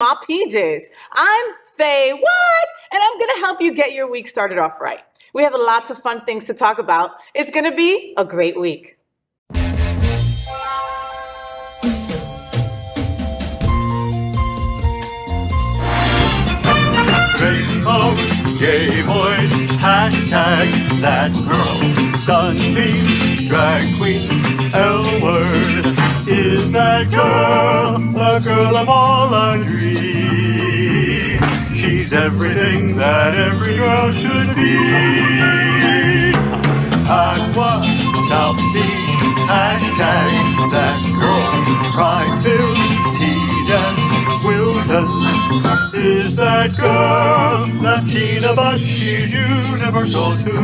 my PJs. I'm FayWhat, and I'm going to help you get your week started off right. We have lots of fun things to talk about. It's going to be a great week. Gay boys, hashtag that girl. Sunbeams, drag queens, L-word. Is that girl the girl of all our dreams? She's everything that every girl should be. Aqua, South Beach, hashtag that girl. Pride-filled, tea-dance, Wilton. Is that girl Latina, but she's universal too.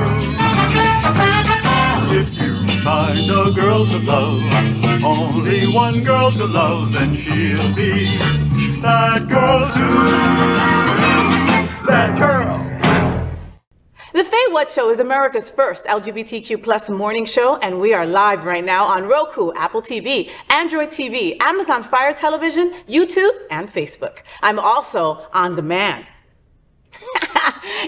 If you find a girl to love, only one girl to love, then she'll be that girl too. That girl. The FayWhat Show is America's first LGBTQ plus morning show, and we are live right now on Roku, Apple TV, Android TV, Amazon Fire Television, YouTube, and Facebook. I'm also on demand.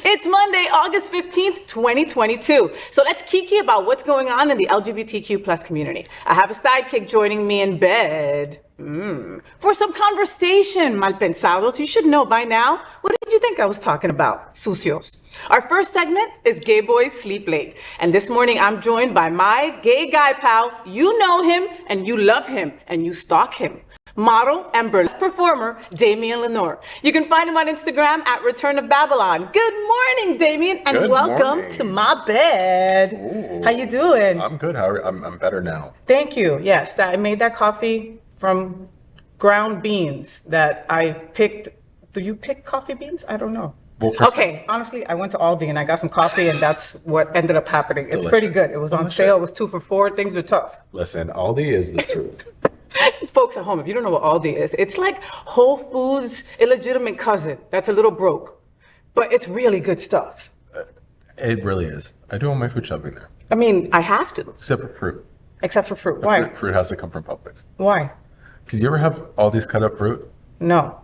It's Monday, August 15th, 2022. So let's kiki about what's going on in the LGBTQ plus community. I have a sidekick joining me in bed. For some conversation, malpensados. You should know by now. What did you think I was talking about? Sucios. Our first segment is Gay Boys Sleep Late. And this morning I'm joined by my gay guy pal. You know him and you love him and you stalk him. Model and burlesque performer, Damien Lenore. You can find him on Instagram at Return of Babylon. Good morning, Damien, and Good welcome morning. to my bed. Ooh. How you doing? I'm good. I'm better now. Thank you. Yes, I made that coffee from ground beans that I picked. Do you pick coffee beans? I don't know. Okay, honestly, I went to Aldi and I got some coffee and that's what ended up happening. It's pretty good. It was on sale. It was 2 for $4. Things are tough. Listen, Aldi is the truth. Folks at home, if you don't know what Aldi is, it's like Whole Foods' illegitimate cousin that's a little broke, but it's really good stuff. It really is. I do all my food shopping there. I mean, I have to. Except for fruit. Except for fruit. Why? Fruit has to come from Publix. Why? Because you ever have Aldi's cut up fruit? No.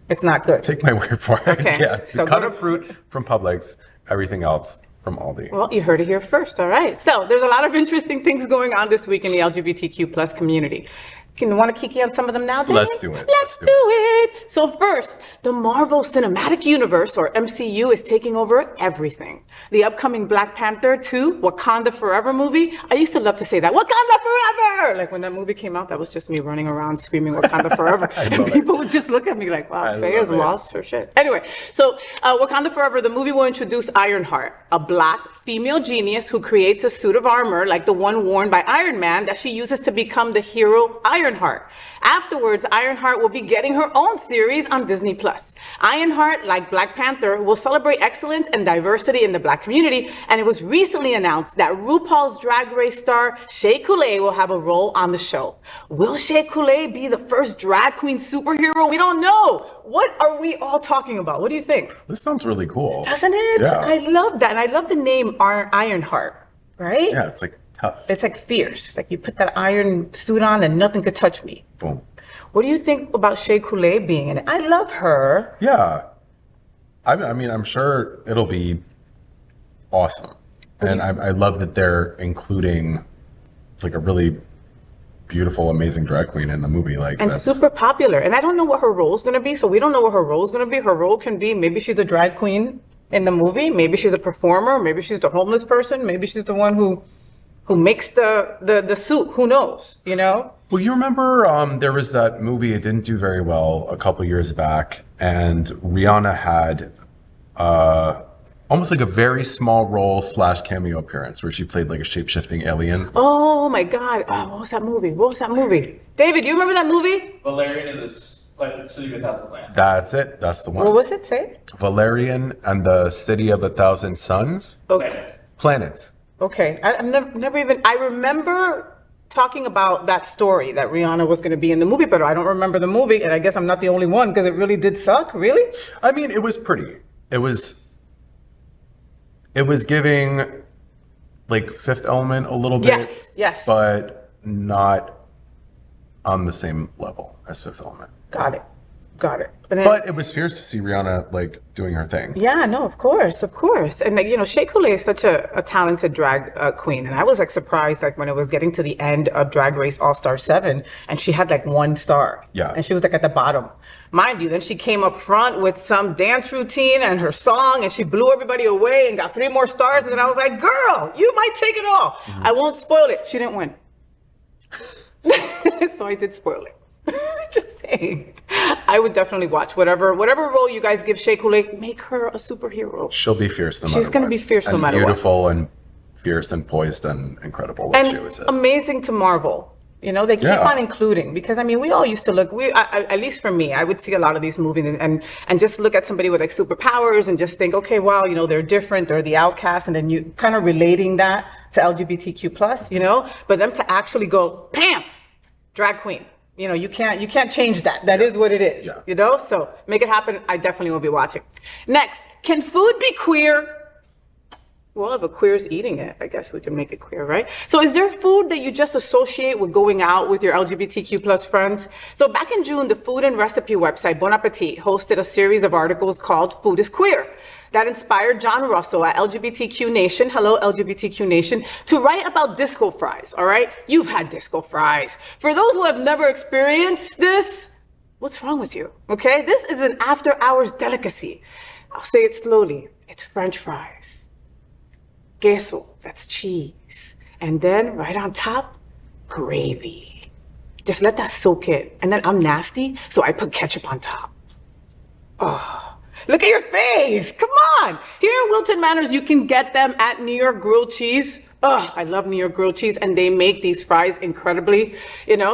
It's not good. Take my word for it. Okay. Yeah, So cut go up to- fruit from Publix, everything else from Aldi. Well, you heard it here first. All right. So there's a lot of interesting things going on this week in the LGBTQ plus community. Can you want to kiki on some of them now, David? Let's do it. Let's do it. So first, the Marvel Cinematic Universe, or MCU, is taking over everything. The upcoming Black Panther 2, Wakanda Forever movie. I used to love to say that, Wakanda Forever! Like when that movie came out, that was just me running around screaming Wakanda Forever. And people would just look at me like, wow, Faye has lost her shit. Anyway, so Wakanda Forever, the movie will introduce Ironheart, a black female genius who creates a suit of armor like the one worn by Iron Man that she uses to become the hero Ironheart. Afterwards, Ironheart will be getting her own series on Disney+. Ironheart, like Black Panther, will celebrate excellence and diversity in the Black community, and it was recently announced that RuPaul's Drag Race star Shae Couleé will have a role on the show. Will Shae Couleé be the first drag queen superhero? We don't know. What are we all talking about? What do you think? This sounds really cool. Doesn't it? Yeah. I love that. And I love the name Ironheart, right? Yeah, it's like tough. It's like fierce. Like you put that iron suit on and nothing could touch me. Boom. What do you think about Shae Couleé being in it? I love her. Yeah. I mean, I'm sure it'll be awesome. And I love that they're including like a really beautiful, amazing drag queen in the movie. Like, And super popular. And I don't know what her role is going to be. So we don't know what her role is going to be. Her role can be maybe she's a drag queen in the movie. Maybe she's a performer. Maybe she's the homeless person. Maybe she's the one who makes the suit. Who knows, you know? Well, you remember there was that movie, it didn't do very well a couple years back, and Rihanna had almost like a very small role / cameo appearance where she played like a shape-shifting alien. Oh my God. Oh, what was that movie? What was that movie? David, do you remember that movie? Valerian and the City of a Thousand Planets. That's it. That's the one. What was it? Say it. Valerian and the City of a Thousand Suns. Okay. Planets. Okay. I've never even, I remember talking about that story that Rihanna was going to be in the movie, but I don't remember the movie. And I guess I'm not the only one because it really did suck. Really? I mean, it was pretty. It was giving like Fifth Element a little bit. Yes, yes. But not on the same level as Fifth Element. Got it. Got it. And then, But it was fierce to see Rihanna like doing her thing. yeah, no, of course. And like, Shae Couleé is such a talented drag queen, and I was like surprised like when it was getting to the end of Drag Race All Star 7, and she had like 1 star. Yeah. And she was like at the bottom, mind you. Then she came up front with some dance routine and her song, and she blew everybody away and got 3 more stars. And then I was like, girl, you might take it all. I won't spoil it. She didn't win, so I did spoil it. Just saying. I would definitely watch whatever role you guys give Shae Couleé. Make her a superhero. She'll be fierce no matter She's gonna what. be fierce no And matter what. beautiful and fierce and poised and incredible like she always is. Amazing to Marvel. They keep on including, because I mean, we all used to look. At least for me, I would see a lot of these movies and just look at somebody with like superpowers and just think, okay, wow, they're different, they're the outcast, and then you kind of relating that to LGBTQ plus, But them to actually go, bam, drag queen. You can't change that. That is what it is. Yeah. So make it happen. I definitely will be watching. Next, can food be queer? Well, if a queer's eating it, I guess we can make it queer, right? So is there food that you just associate with going out with your LGBTQ plus friends? So back in June, the food and recipe website Bon Appetit hosted a series of articles called Food is Queer that inspired John Russell at LGBTQ Nation, hello LGBTQ Nation, to write about disco fries, all right? You've had disco fries. For those who have never experienced this, what's wrong with you, okay? This is an after-hours delicacy. I'll say it slowly. It's French fries. Queso, that's cheese. And then right on top, gravy. Just let that soak in. And then I'm nasty, so I put ketchup on top. Oh, look at your face. Come on. Here in Wilton Manors, you can get them at New York Grilled Cheese. Oh, I love New York Grilled Cheese, and they make these fries incredibly,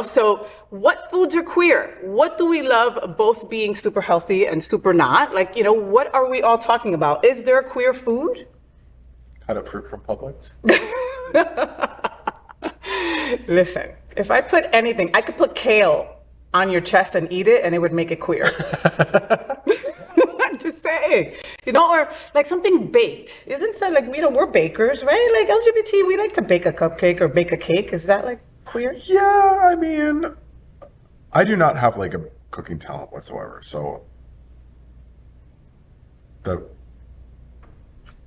So what foods are queer? What do we love, both being super healthy and super not? Like, what are we all talking about? Is there queer food? Cut up fruit from Publix. Listen, if I put anything, I could put kale on your chest and eat it, and it would make it queer. I'm just saying, or like something baked. Isn't that like, we're bakers, right? Like LGBT, we like to bake a cupcake or bake a cake. Is that like queer? Yeah, I mean, I do not have like a cooking talent whatsoever. So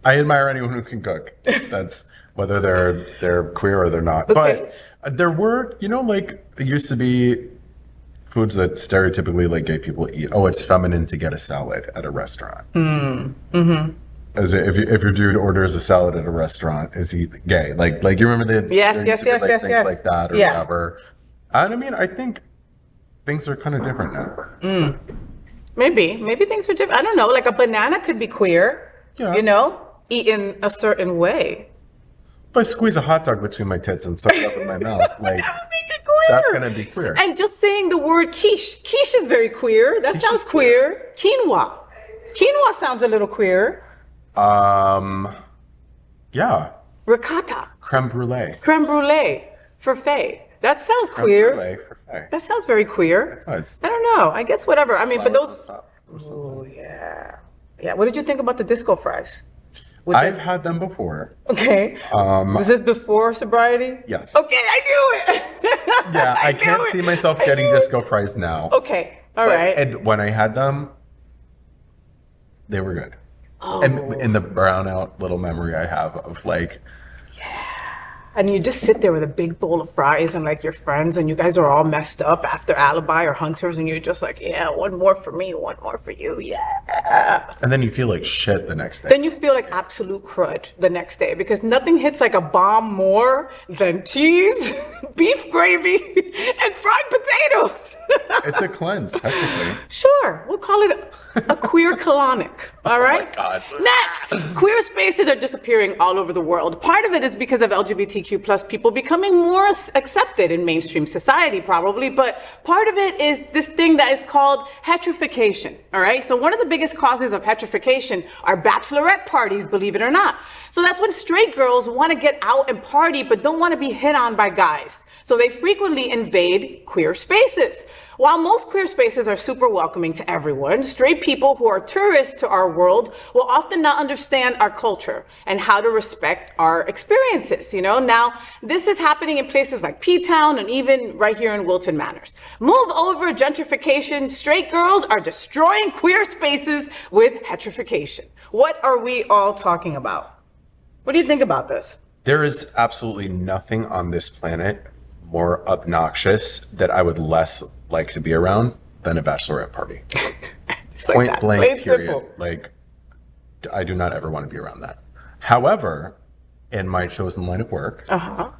I admire anyone who can cook. That's whether they're queer or they're not. Okay. But there were, like it used to be foods that stereotypically like gay people eat. Oh, it's feminine to get a salad at a restaurant. As if your dude orders a salad at a restaurant, is he gay? Like you remember things like that or whatever. And I mean, I think things are kind of different now. Maybe things are different. I don't know. Like a banana could be queer. Yeah. Eaten a certain way. If I squeeze a hot dog between my tits and suck it up in my mouth, like That would make it queer. that's gonna be queer. And just saying the word quiche. Quiche is very queer. That sounds is queer. Quinoa. Quinoa sounds a little queer. Yeah. Ricotta. Creme brulee. Creme brulee for FAY. That sounds Creme queer. brulee for FAY. That sounds very queer. Nice. I don't know. I guess whatever. I mean, but Flowers those. on top or something. Oh yeah. Yeah. What did you think about the disco fries? I've had them before. Okay. Was this before sobriety? Yes. Okay, I knew it. Yeah, I can't knew see it. myself I getting knew it. disco fries now. Okay. All right. And when I had them, they were good. Oh. And in the brownout little memory I have of like, And you just sit there with a big bowl of fries and like your friends, and you guys are all messed up after Alibi or Hunters, and you're just like, yeah, one more for me, one more for you, yeah. and then you feel like shit the next day. Then you feel like absolute crud the next day, because nothing hits like a bomb more than cheese, beef gravy, and fried potatoes. It's a cleanse, technically. Sure, we'll call it a queer colonic, all right? Oh my God. Next, queer spaces are disappearing all over the world. Part of it is because of LGBTQ plus people becoming more accepted in mainstream society, probably, but part of it is this thing that is called hetrification, all right? So one of the biggest causes of hetrification are bachelorette parties, believe it or not. So that's when straight girls want to get out and party, but don't want to be hit on by guys. So they frequently invade queer spaces. While most queer spaces are super welcoming to everyone, straight people who are tourists to our world will often not understand our culture and how to respect our experiences, you know? Now, this is happening in places like P-Town and even right here in Wilton Manors. Move over, gentrification. Straight girls are destroying queer spaces with hetrification. What are we all talking about? What do you think about this? There is absolutely nothing on this planet more obnoxious that I would less like to be around than a bachelorette party. Point like blank, plain period. simple. Like, I do not ever want to be around that. However, in my chosen line of work, I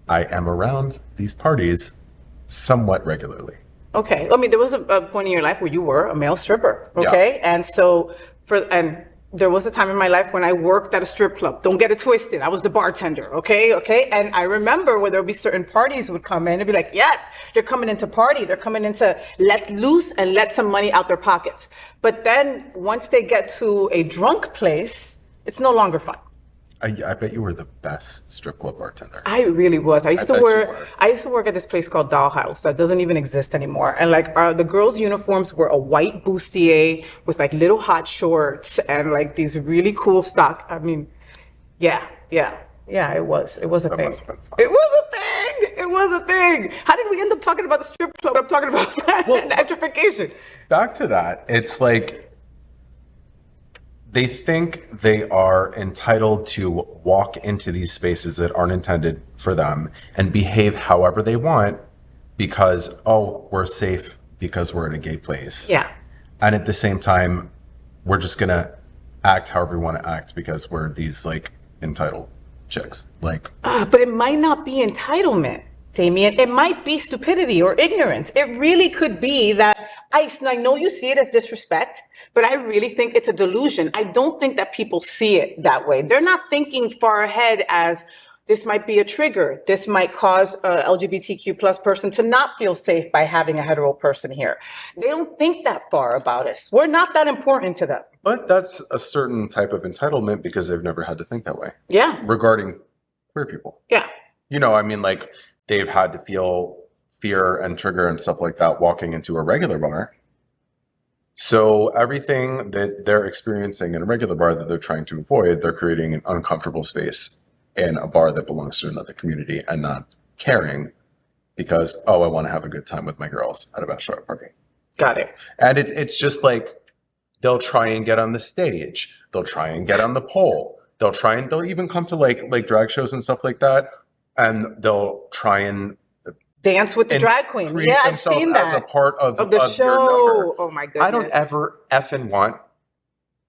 am around these parties somewhat regularly. Okay. I mean, there was a point in your life where you were a male stripper. Okay. Yeah. And so there was a time in my life when I worked at a strip club. Don't get it twisted. I was the bartender. Okay. Okay. And I remember where there would be certain parties would come in and be like, yes, they're coming into party. They're coming into let loose and let some money out their pockets. But then once they get to a drunk place, it's no longer fun. I bet you were the best strip club bartender. I really was. I used to work at this place called Dollhouse that doesn't even exist anymore. And like the girls' uniforms were a white bustier with like little hot shorts and like these really cool stock. I mean, yeah, it was a thing. It was a thing. How did we end up talking about the strip club? I'm talking about gentrification. Back to that. It's like, they think they are entitled to walk into these spaces that aren't intended for them and behave however they want because, oh, we're safe because we're in a gay place. Yeah. And at the same time, we're just going to act however we want to act because we're these like entitled chicks. Like, but it might not be entitlement, Damien. It might be stupidity or ignorance. It really could be that I know you see it as disrespect, but I really think it's a delusion. I don't think that people see it that way. They're not thinking far ahead as this might be a trigger. This might cause a LGBTQ plus person to not feel safe by having a hetero person here. They don't think that far about us. We're not that important to them. But that's a certain type of entitlement because they've never had to think that way. Yeah. Regarding queer people. Yeah. You know, I mean, like, they've had to feel fear and trigger and stuff like that walking into a regular bar. So everything that they're experiencing in a regular bar that they're trying to avoid, they're creating an uncomfortable space in a bar that belongs to another community and not caring because, oh, I want to have a good time with my girls at a bachelorette party. Got it. And it's just like, they'll try and get on the stage. They'll try and get on the pole. They'll even come to like drag shows and stuff like that. And they'll try and dance with the drag queen. Yeah, I've seen that. As a part of the show. Your number. Oh my goodness. I don't ever effing want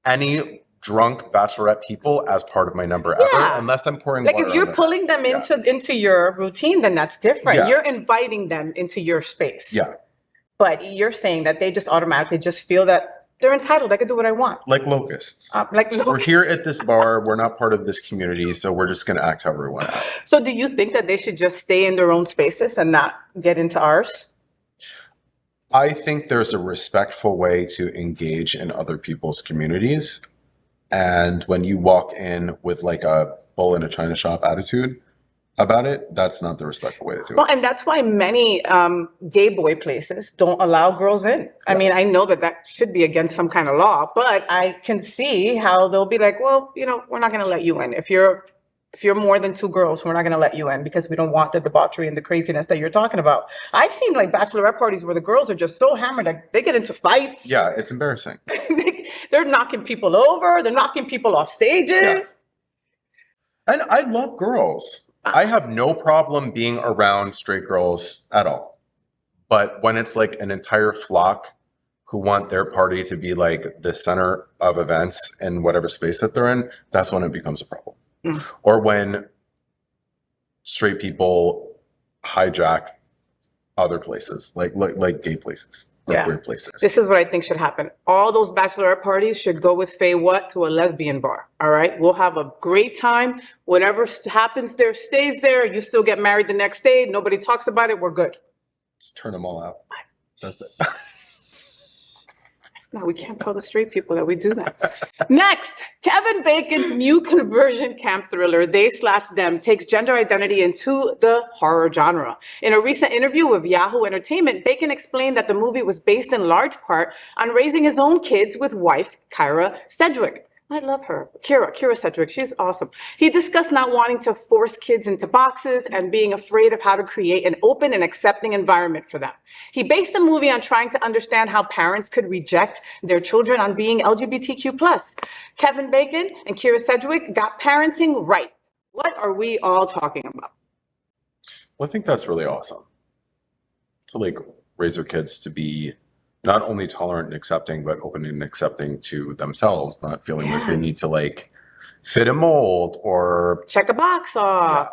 any drunk bachelorette people as part of my number ever, unless I'm pouring like water if you're pulling them into your routine, then that's different. Yeah. You're inviting them into your space. Yeah. But you're saying that they just automatically just feel that they're entitled. I can do what I want. Like locusts. We're here at this bar. We're not part of this community, so we're just going to act however we want to act. So do you think that they should just stay in their own spaces and not get into ours? I think there's a respectful way to engage in other people's communities. And when you walk in with like a bull in a china shop attitude about it, that's not the respectful way to do it. Well, and that's why many gay boy places don't allow girls in. I mean, I know that should be against some kind of law, but I can see how they'll be like, well, you know, we're not going to let you in. If you're more than two girls, we're not going to let you in because we don't want the debauchery and the craziness that you're talking about. I've seen like bachelorette parties where the girls are just so hammered that they get into fights. Yeah, it's embarrassing. They're knocking people over. They're knocking people off stages. Yeah. And I love girls. I have no problem being around straight girls at all. But when it's like an entire flock who want their party to be like the center of events in whatever space that they're in, that's when it becomes a problem. Or when straight people hijack other places, like gay places. Weird places. This is what I think should happen. All those bachelorette parties should go with FayWhat to a lesbian bar. All right. We'll have a great time. Whatever happens there stays there. You still get married the next day. Nobody talks about it. We're good. Just turn them all out. That's it. No, we can't tell the straight people that we do that. Next, Kevin Bacon's new conversion camp thriller, They/Them, takes gender identity into the horror genre. In a recent interview with Yahoo Entertainment, Bacon explained that the movie was based in large part on raising his own kids with wife, Kyra Sedgwick. I love her. Kira Sedgwick, she's awesome. He discussed not wanting to force kids into boxes and being afraid of how to create an open and accepting environment for them. He based the movie on trying to understand how parents could reject their children on being LGBTQ+. Kevin Bacon and Kira Sedgwick got parenting right. What are we all talking about? Well, I think that's really awesome. To like raise their kids to be not only tolerant and accepting, but open and accepting to themselves, not feeling like they need to like fit a mold or check a box off.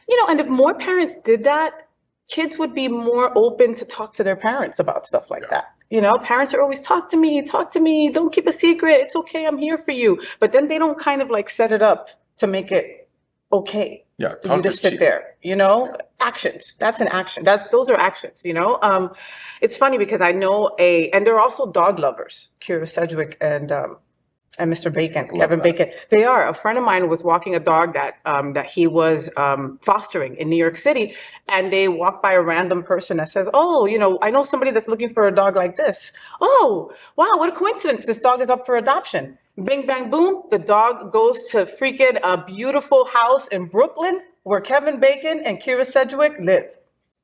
You know, and if more parents did that, kids would be more open to talk to their parents about stuff like that. You know, parents are always talk to me, don't keep a secret. It's okay, I'm here for you. But then they don't kind of like set it up to make it okay. Yeah, for you to sit there, you know, actions. That's an action. Those are actions, you know. It's funny because I know and they're also dog lovers, Kira Sedgwick and Mr. Bacon, Kevin Bacon. They are. A friend of mine was walking a dog that he was fostering in New York City, and they walked by a random person that says, "Oh, you know, I know somebody that's looking for a dog like this. Oh, wow, what a coincidence! This dog is up for adoption." Bing, bang, boom, the dog goes to freaking a beautiful house in Brooklyn where Kevin Bacon and Kira Sedgwick live.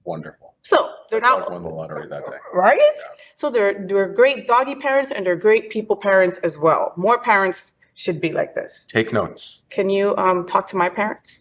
Wonderful. So they're That not dog won the lottery that day. right? Yeah. So they're great doggy parents and they're great people parents as well. More parents should be like this. Take notes. Can you talk to my parents?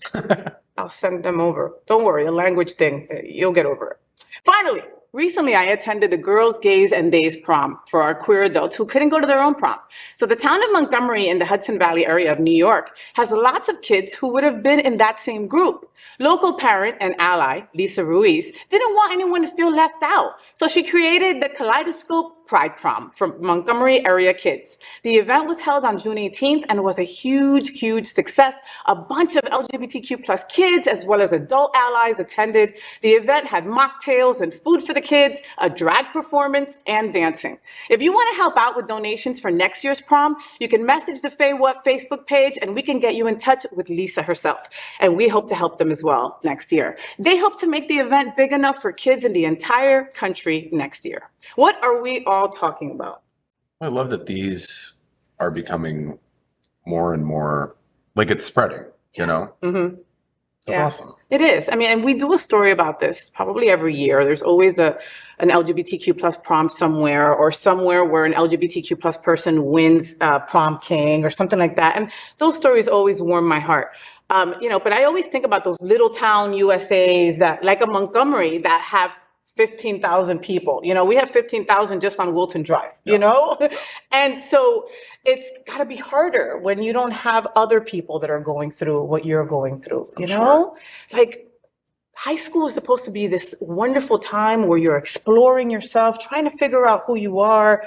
I'll send them over. Don't worry, the language thing, you'll get over it. Finally, recently I attended the Girls, Gays, and Days prom for our queer adults who couldn't go to their own prom. So the town of Montgomery in the Hudson Valley area of New York has lots of kids who would have been in that same group. Local parent and ally, Lisa Ruiz, didn't want anyone to feel left out. So she created the Kaleidoscope Pride Prom for Montgomery area kids. The event was held on June 18th and was a huge, huge success. A bunch of LGBTQ+ kids as well as adult allies attended. The event had mocktails and food for the kids, a drag performance, and dancing. If you want to help out with donations for next year's prom, you can message the FayWhat Facebook page and we can get you in touch with Lisa herself. And we hope to help them as well next year. They hope to make the event big enough for kids in the entire country next year. What are we all talking about? I love that these are becoming more and more, like it's spreading, you know? Mm-hmm. That's awesome. It is. I mean, and we do a story about this probably every year. There's always an LGBTQ+ prom somewhere, or somewhere where an LGBTQ+ person wins prom king or something like that. And those stories always warm my heart. You know, but I always think about those little town USAs that, like a Montgomery, that have 15,000 people. You know, we have 15,000 just on Wilton Drive, you know? And so it's got to be harder when you don't have other people that are going through what you're going through, you know? Like, high school is supposed to be this wonderful time where you're exploring yourself, trying to figure out who you are.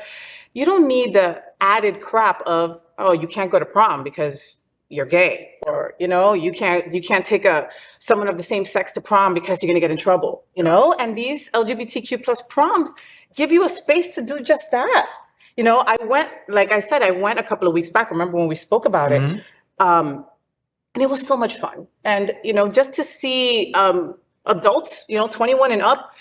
You don't need the added crap of, oh, you can't go to prom because you're gay, or, you know, you can't take someone of the same sex to prom because you're going to get in trouble, you know? And these LGBTQ+ proms give you a space to do just that. You know, like I said, I went a couple of weeks back. Remember when we spoke about it? And it was so much fun. And, you know, just to see adults, you know, 21 and up,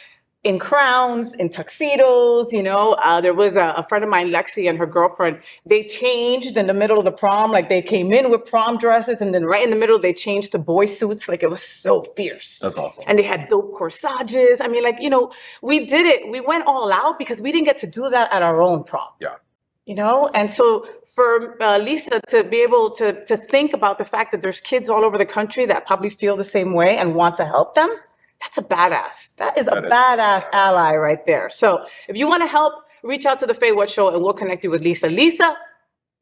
in crowns, in tuxedos, you know. There was a friend of mine, Lexi, and her girlfriend, they changed in the middle of the prom. Like, they came in with prom dresses, and then right in the middle, they changed to boy suits. Like, it was so fierce. That's awesome. And they had dope corsages. I mean, like, you know, we did it. We went all out because we didn't get to do that at our own prom. Yeah. You know, and so for Lisa to be able to think about the fact that there's kids all over the country that probably feel the same way and want to help them, that's a badass. That is a badass ally right there. So if you want to help, reach out to the FayWhat Show and we'll connect you with Lisa. Lisa,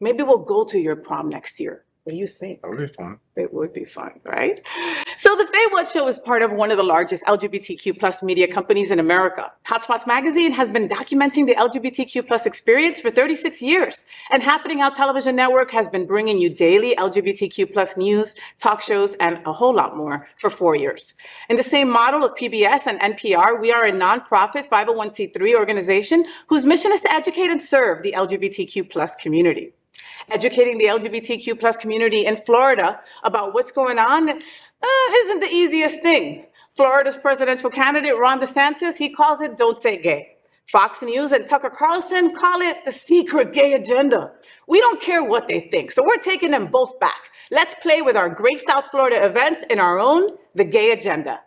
maybe we'll go to your prom next year. What do you think? That would be fun. It would be fun, right? So the FayWhat show is part of one of the largest LGBTQ plus media companies in America. Hotspots Magazine has been documenting the LGBTQ plus experience for 36 years. And Happening Out Television Network has been bringing you daily LGBTQ plus news, talk shows, and a whole lot more for 4 years. In the same model of PBS and NPR, we are a nonprofit 501c3 organization whose mission is to educate and serve the LGBTQ plus community. Educating the LGBTQ plus community in Florida about what's going on isn't the easiest thing. Florida's presidential candidate, Ron DeSantis, he calls it Don't Say Gay. Fox News and Tucker Carlson call it the secret gay agenda. We don't care what they think, so we're taking them both back. Let's play with our great South Florida events in our own, the gay agenda.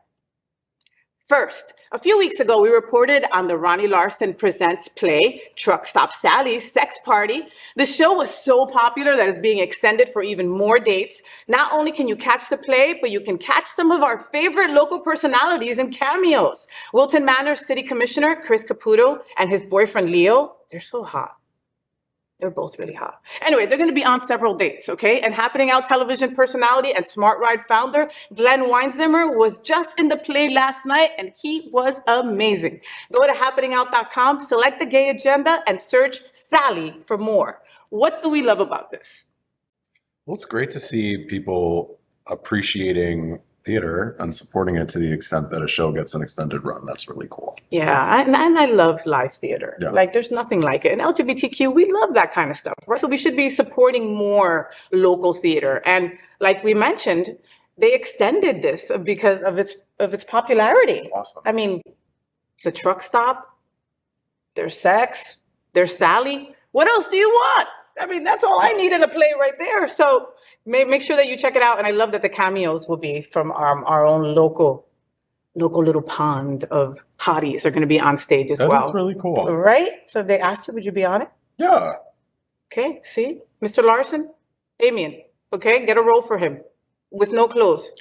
First, a few weeks ago, we reported on the Ronnie Larsen Presents play, Truck Stop Sally's Sex Party. The show was so popular that it's being extended for even more dates. Not only can you catch the play, but you can catch some of our favorite local personalities and cameos. Wilton Manors City Commissioner Chris Caputo and his boyfriend Leo, they're so hot. They're both really hot. Anyway, they're going to be on several dates, okay? And Happening Out television personality and Smart Ride founder Glenn Weinzimmer was just in the play last night, and he was amazing. Go to happeningout.com, select the gay agenda, and search Sally for more. What do we love about this? Well, it's great to see people appreciating theater and supporting it to the extent that a show gets an extended run. That's really cool. Yeah, and I love live theater. Yeah. Like, there's nothing like it. And LGBTQ, we love that kind of stuff, right? So we should be supporting more local theater. And like we mentioned, they extended this because of its popularity. That's awesome. I mean, it's a truck stop. There's sex. There's Sally. What else do you want? I mean, that's all I need in a play right there. So make sure that you check it out. And I love that the cameos will be from our own local little pond of hotties are going to be on stage as well. That's really cool. Right? So if they asked you, would you be on it? Yeah. Okay, see? Mr. Larsen, Damien, okay? Get a role for him with no clothes,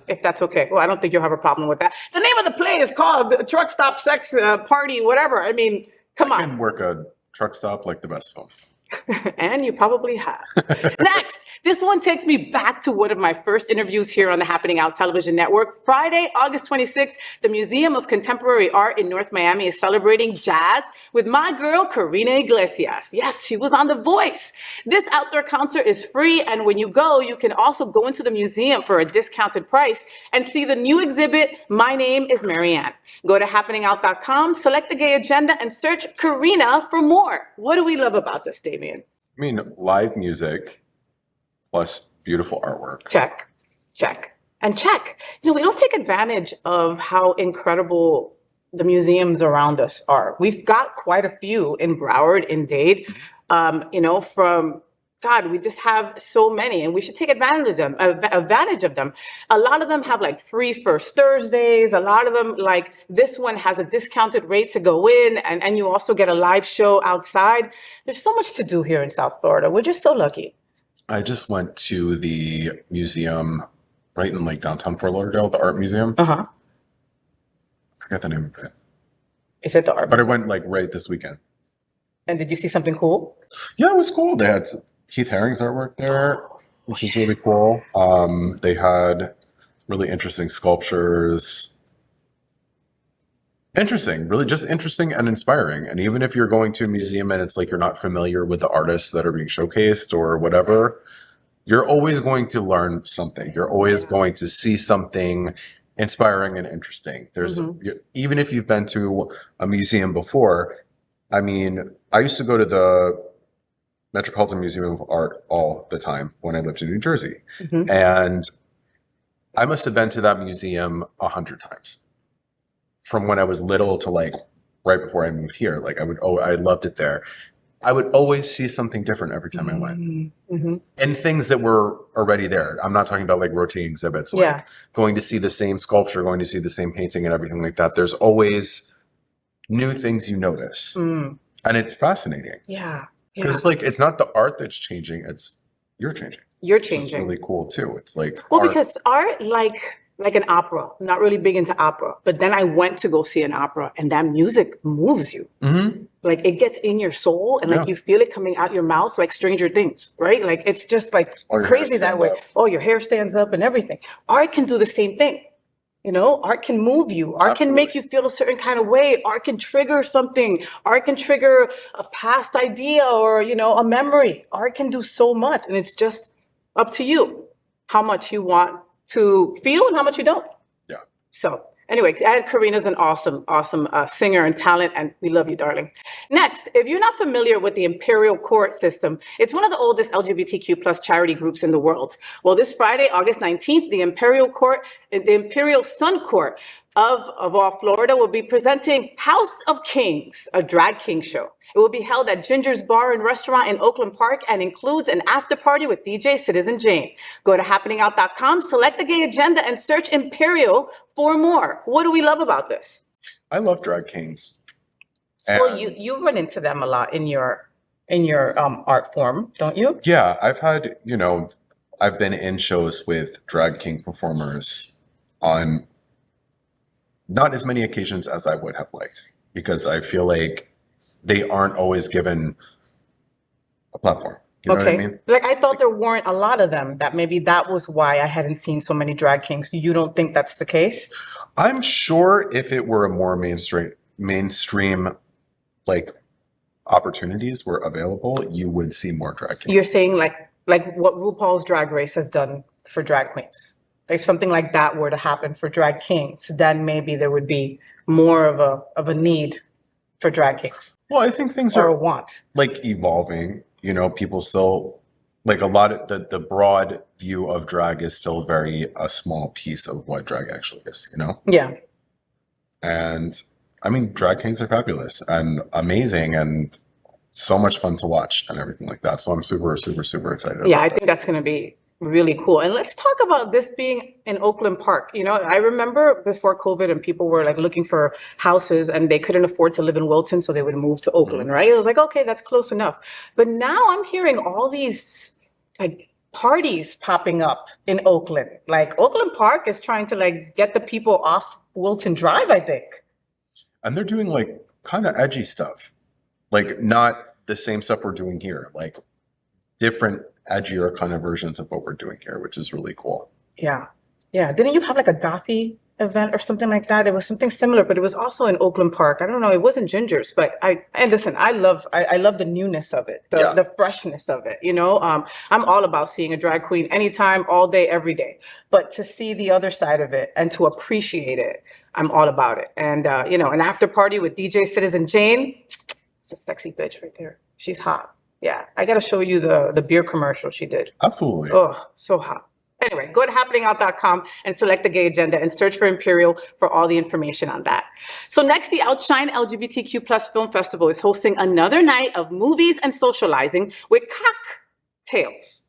if that's okay. Well, I don't think you'll have a problem with that. The name of the play is called the Truck Stop Sex Party, whatever. I mean, come on. I can work a truck stop like the best films. And you probably have. Next, this one takes me back to one of my first interviews here on the Happening Out Television Network. Friday, August 26th, the Museum of Contemporary Art in North Miami is celebrating jazz with my girl, Karina Iglesias. Yes, she was on The Voice. This outdoor concert is free, and when you go, you can also go into the museum for a discounted price and see the new exhibit, My Name is Marianne. Go to happeningout.com, select the gay agenda, and search Karina for more. What do we love about this, David? I mean, live music plus beautiful artwork. Check, check, and check. You know, we don't take advantage of how incredible the museums around us are. We've got quite a few in Broward, in Dade, you know, from God, we just have so many, and we should take advantage of them. A lot of them have like free First Thursdays. A lot of them, like this one, has a discounted rate to go in, and you also get a live show outside. There's so much to do here in South Florida. We're just so lucky. I just went to the museum right in like downtown Fort Lauderdale, the art museum. I forget the name of it. Is it the art? But I went like right this weekend. And did you see something cool? Yeah, it was cool. They had Keith Haring's artwork there, which is really cool. They had really interesting sculptures. Interesting, really just interesting and inspiring. And even if you're going to a museum and it's like you're not familiar with the artists that are being showcased or whatever, you're always going to learn something. You're always going to see something inspiring and interesting. There's even if you've been to a museum before, I mean, I used to go to the Metropolitan Museum of Art all the time when I lived in New Jersey. And I must have been to that museum 100 times from when I was little to like right before I moved here. Like I loved it there. I would always see something different every time I went. And things that were already there. I'm not talking about like rotating exhibits, like going to see the same sculpture, going to see the same painting and everything like that. There's always new things you notice. And it's fascinating. Because it's like, it's not the art that's changing, it's you're changing. You're changing. It's really cool too. It's like because art, like like an opera. I'm not really big into opera, but then I went to go see an opera, and that music moves you. Like it gets in your soul, and like you feel it coming out your mouth, like Stranger Things, right? Like it's just like crazy that way. Oh, your hair stands up and everything. Art can do the same thing. You know, art can move you. Art can make you feel a certain kind of way. Art can trigger something. Art can trigger a past idea or, you know, a memory. Art can do so much, and it's just up to you how much you want to feel and how much you don't. Yeah. So anyway, and Karina's an awesome singer and talent, and we love you, darling. Next, if you're not familiar with the Imperial court system, it's one of the oldest LGBTQ plus charity groups in the world. Well, this Friday, August 19th, the Imperial Sun Court of all Florida will be presenting House of Kings, a drag king show. It will be held at Ginger's Bar and Restaurant in Oakland Park and includes an after party with DJ Citizen Jane. Go to happeningout.com, select the gay agenda, and search Imperial for more. What do we love about this? I love drag kings. Well, you run into them a lot in your art form, don't you? Yeah, I've had, you know, I've been in shows with drag king performers on not as many occasions as I would have liked, because I feel like they aren't always given a platform. You know what I mean? Like I thought there weren't a lot of them, that maybe that was why I hadn't seen so many drag kings. You don't think that's the case? I'm sure if it were a more mainstream like opportunities were available, you would see more drag kings. You're saying like what RuPaul's Drag Race has done for drag queens. If something like that were to happen for drag kings, then maybe there would be more of a need for drag kings. Well, I think things or are a want. like evolving. You know, people still like a lot of the broad view of drag is still very a small piece of what drag actually is, you know? Yeah. And I mean, drag kings are fabulous and amazing and so much fun to watch and everything like that. So I'm super, super, super excited. Yeah, I think that's going to be really cool. And let's talk about this being in Oakland Park. You know, I remember before COVID and people were like looking for houses and they couldn't afford to live in Wilton, so they would move to Oakland, right? It was like, okay, that's close enough. But now I'm hearing all these like parties popping up in Oakland. Like Oakland Park is trying to like get the people off Wilton Drive, I think. And they're doing like kind of edgy stuff, like not the same stuff we're doing here, like different edgier kind of versions of what we're doing here, which is really cool. Yeah. Yeah. Didn't you have like a gothy event or something like that? It was something similar, but it was also in Oakland Park. I don't know. It wasn't Ginger's, but listen, I love the newness of it, the freshness of it. You know, I'm all about seeing a drag queen anytime, all day, every day, but to see the other side of it and to appreciate it, I'm all about it. And, you know, an after party with DJ Citizen Jane, it's a sexy bitch right there. She's hot. Yeah, I got to show you the beer commercial she did. Absolutely. Oh, so hot. Anyway, go to happeningout.com and select the gay agenda and search for Imperial for all the information on that. So next, the OutShine LGBTQ Plus Film Festival is hosting another night of movies and socializing with Cocktails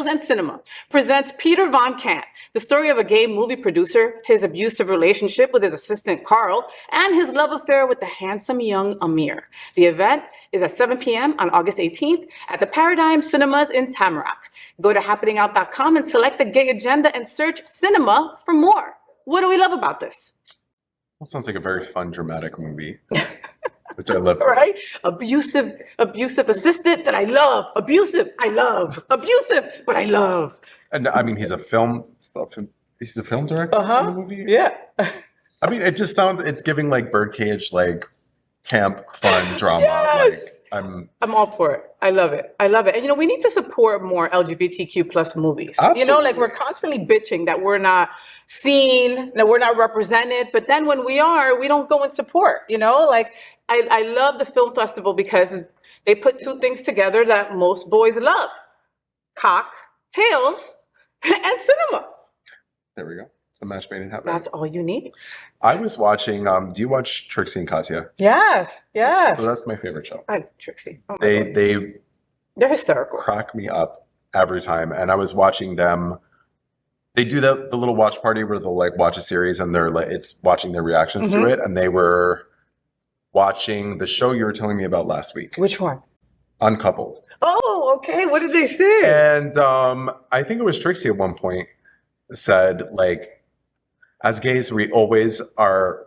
and Cinema presents Peter von Kant, the story of a gay movie producer, his abusive relationship with his assistant Carl, and his love affair with the handsome young Amir. The event is at 7 p.m. on August 18th at the Paradigm Cinemas in Tamarack. Go to happeningout.com and select the gay agenda and search cinema for more. What do we love about this? That sounds like a very fun, dramatic movie. Which I love. Right? Abusive assistant that I love. Abusive, I love. Abusive, but I love. And I mean, he's a film director in the movie. Yeah. I mean, it just sounds, it's giving like Birdcage, like camp, fun drama. Yes. Like I'm all for it. I love it. I love it. And you know, we need to support more LGBTQ plus movies. Absolutely. You know, like we're constantly bitching that we're not seen, that we're not represented. But then when we are, we don't go and support, you know, like I love the film festival because they put two things together that most boys love: cocktails and cinema. There we go. It's a match made in heaven. That's all you need. I was watching, do you watch Trixie and Katya? Yes, yes. So that's my favorite show. I like Trixie. Oh They're hysterical. Crack me up every time. And I was watching them. They do the little watch party where they'll like watch a series and they're like, it's watching their reactions to it. And they were watching the show you were telling me about last week. Which one? Uncoupled. Oh, okay. What did they say? And I think it was Trixie at one point said, like, as gays, we always are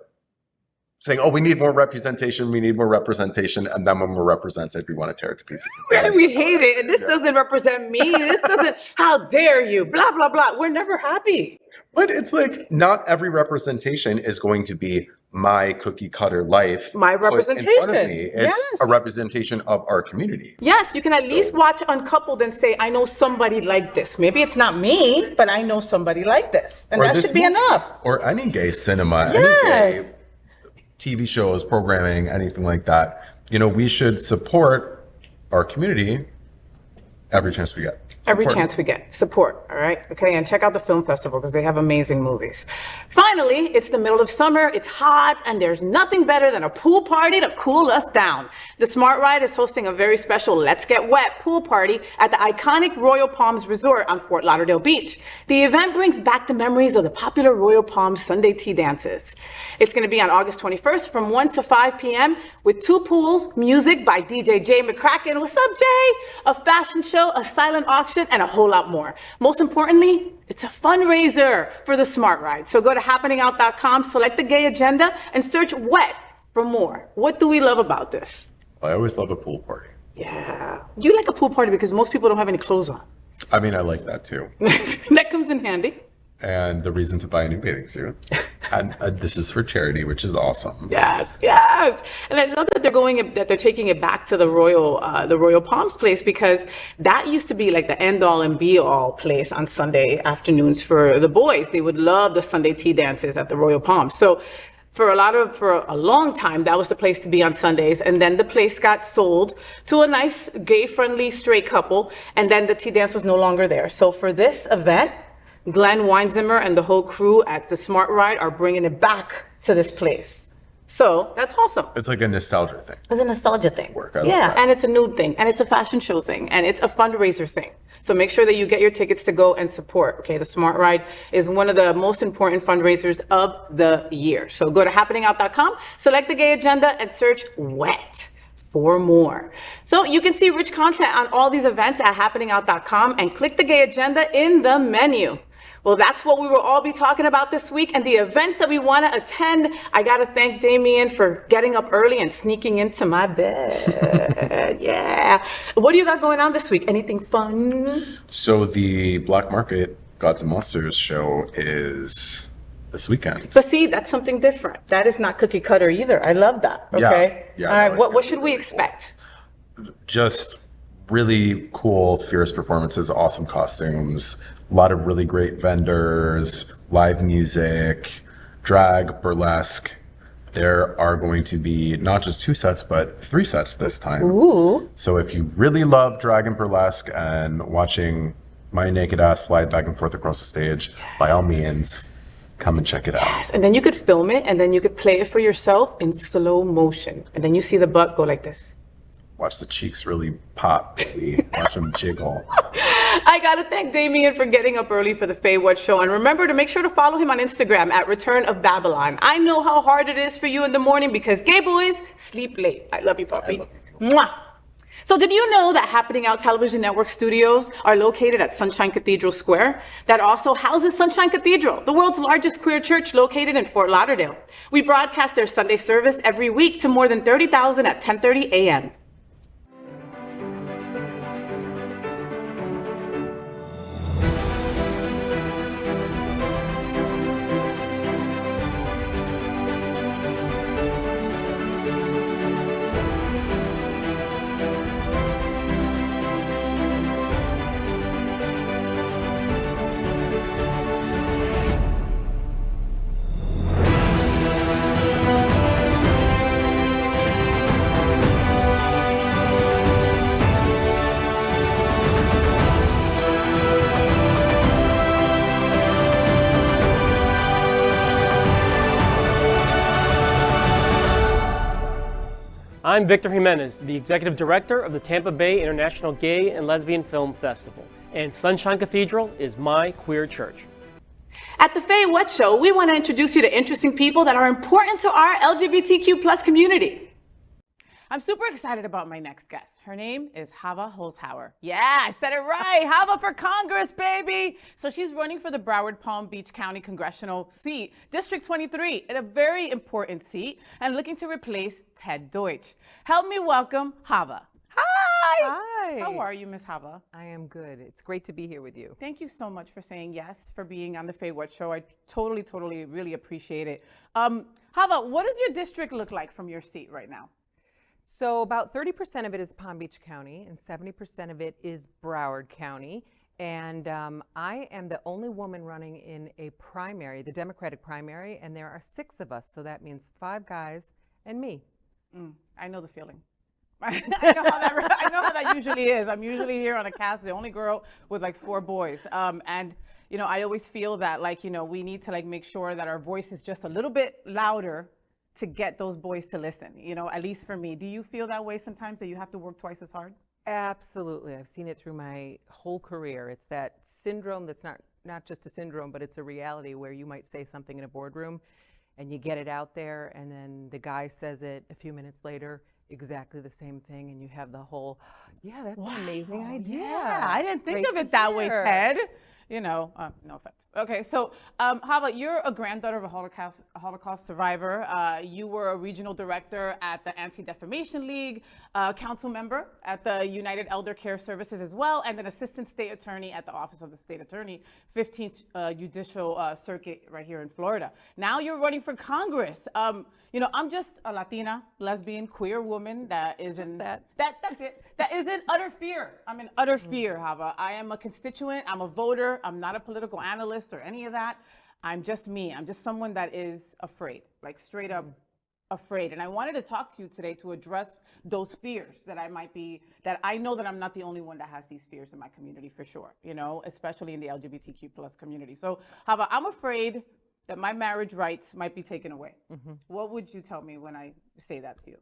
saying, oh, we need more representation, we need more representation, and then when we're represented, we want to tear it to pieces. We hate it, and this doesn't represent me, this doesn't, how dare you, blah, blah, blah. We're never happy. But it's like, not every representation is going to be my cookie cutter life. My representation. In front of me. It's a representation of our community. Yes, you can at least watch Uncoupled and say, I know somebody like this. Maybe it's not me, but I know somebody like this. And that should be enough. Or any gay cinema, any gay TV shows, programming, anything like that. You know, we should support our community every chance we get. Every chance we get. Support, all right? Okay, and check out the film festival because they have amazing movies. Finally, it's the middle of summer, it's hot, and there's nothing better than a pool party to cool us down. The Smart Ride is hosting a very special Let's Get Wet pool party at the iconic Royal Palms Resort on Fort Lauderdale Beach. The event brings back the memories of the popular Royal Palms Sunday tea dances. It's going to be on August 21st from 1 to 5 p.m. with 2 pools, music by DJ Jay McCracken, what's up, Jay? A fashion show, a silent auction, and a whole lot more. Most importantly, it's a fundraiser for the Smart Ride. So go to happeningout.com, select the gay agenda, and search WET for more. What do we love about this? I always love a pool party. Yeah. You like a pool party because most people don't have any clothes on. I mean, I like that too. That comes in handy. And the reason to buy a new bathing suit. And this is for charity, which is awesome. Yes, yes. And I love that they're taking it back to the Royal Palms place, because that used to be like the end all and be all place on Sunday afternoons for the boys. They would love the Sunday tea dances at the Royal Palms. So for a long time, that was the place to be on Sundays. And then the place got sold to a nice gay-friendly straight couple. And then the tea dance was no longer there. So for this event, Glenn Weinzimmer and the whole crew at the Smart Ride are bringing it back to this place. So that's awesome. It's like a nostalgia thing. It's a nostalgia thing. Yeah, and it's a nude thing, and it's a fashion show thing, and it's a fundraiser thing. So make sure that you get your tickets to go and support. Okay, the Smart Ride is one of the most important fundraisers of the year. So go to happeningout.com, select the gay agenda, and search WET for more. So you can see rich content on all these events at happeningout.com and click the gay agenda in the menu. Well, that's what we will all be talking about this week, and the events that we want to attend. I got to thank Damien for getting up early and sneaking into my bed. Yeah. What do you got going on this week? Anything fun? So the Black Market Gods and Monsters show is this weekend. But see, that's something different. That is not cookie cutter either. I love that. Okay. Yeah, all right. What should we expect? Just really cool, fierce performances, awesome costumes, a lot of really great vendors, live music, drag, burlesque. There are going to be not just 2 sets, but 3 sets this time. Ooh. So if you really love drag and burlesque and watching my naked ass slide back and forth across the stage, by all means, come and check it out. Yes, and then you could film it, and then you could play it for yourself in slow motion. And then you see the butt go like this. Watch the cheeks really pop, baby. Watch them jiggle. I gotta thank Damien for getting up early for the FayWhat show. And remember to make sure to follow him on Instagram at Return of Babylon. I know how hard it is for you in the morning because gay boys sleep late. I love you, puppy. Mwah. So did you know that Happening Out Television Network studios are located at Sunshine Cathedral Square? That also houses Sunshine Cathedral, the world's largest queer church located in Fort Lauderdale. We broadcast their Sunday service every week to more than 30,000 at 10:30 a.m. I'm Victor Jimenez, the Executive Director of the Tampa Bay International Gay and Lesbian Film Festival, and Sunshine Cathedral is my queer church. At the FayWhat show, we want to introduce you to interesting people that are important to our LGBTQ+ community. I'm super excited about my next guest. Her name is Hava Holzhauer. Yeah, I said it right. Hava for Congress, baby. So she's running for the Broward Palm Beach County Congressional seat, District 23, and a very important seat, and looking to replace Ted Deutsch. Help me welcome Hava. Hi. Hi. How are you, Miss Hava? I am good. It's great to be here with you. Thank you so much for saying yes, for being on the FayWhat show. I totally, really appreciate it. Hava, what does your district look like from your seat right now? So about 30% of it is Palm Beach County and 70% of it is Broward County. And I am the only woman running in a primary, the Democratic primary, and there are 6 of us. So that means 5 guys and me. I know the feeling. I know how that usually is. I'm usually here on a cast, the only girl with like 4 boys. And, you know, I always feel that like, you know, we need to like make sure that our voice is just a little bit louder to get those boys to listen, you know, at least for me. Do you feel that way sometimes, that you have to work twice as hard? Absolutely. I've seen it through my whole career. It's that syndrome that's not just a syndrome, but it's a reality where you might say something in a boardroom and you get it out there and then the guy says it a few minutes later, exactly the same thing, and you have the whole, yeah, that's an amazing idea. Yeah, I didn't think of it that way, Ted. You know, no offense. Okay, so Hava, you're a granddaughter of a Holocaust survivor. You were a regional director at the Anti-Defamation League, council member at the United Elder Care Services as well, and an assistant state attorney at the Office of the State Attorney, 15th Judicial Circuit right here in Florida. Now you're running for Congress. You know, I'm just a Latina, lesbian, queer woman that is that's it. That is in utter fear. I'm in utter fear, Hava. I am a constituent. I'm a voter. I'm not a political analyst or any of that. I'm just me. I'm just someone that is afraid, like straight up afraid. And I wanted to talk to you today to address those fears that I know that I'm not the only one that has these fears in my community for sure, you know, especially in the LGBTQ plus community. So Hava, I'm afraid that my marriage rights might be taken away. What would you tell me when I say that to you?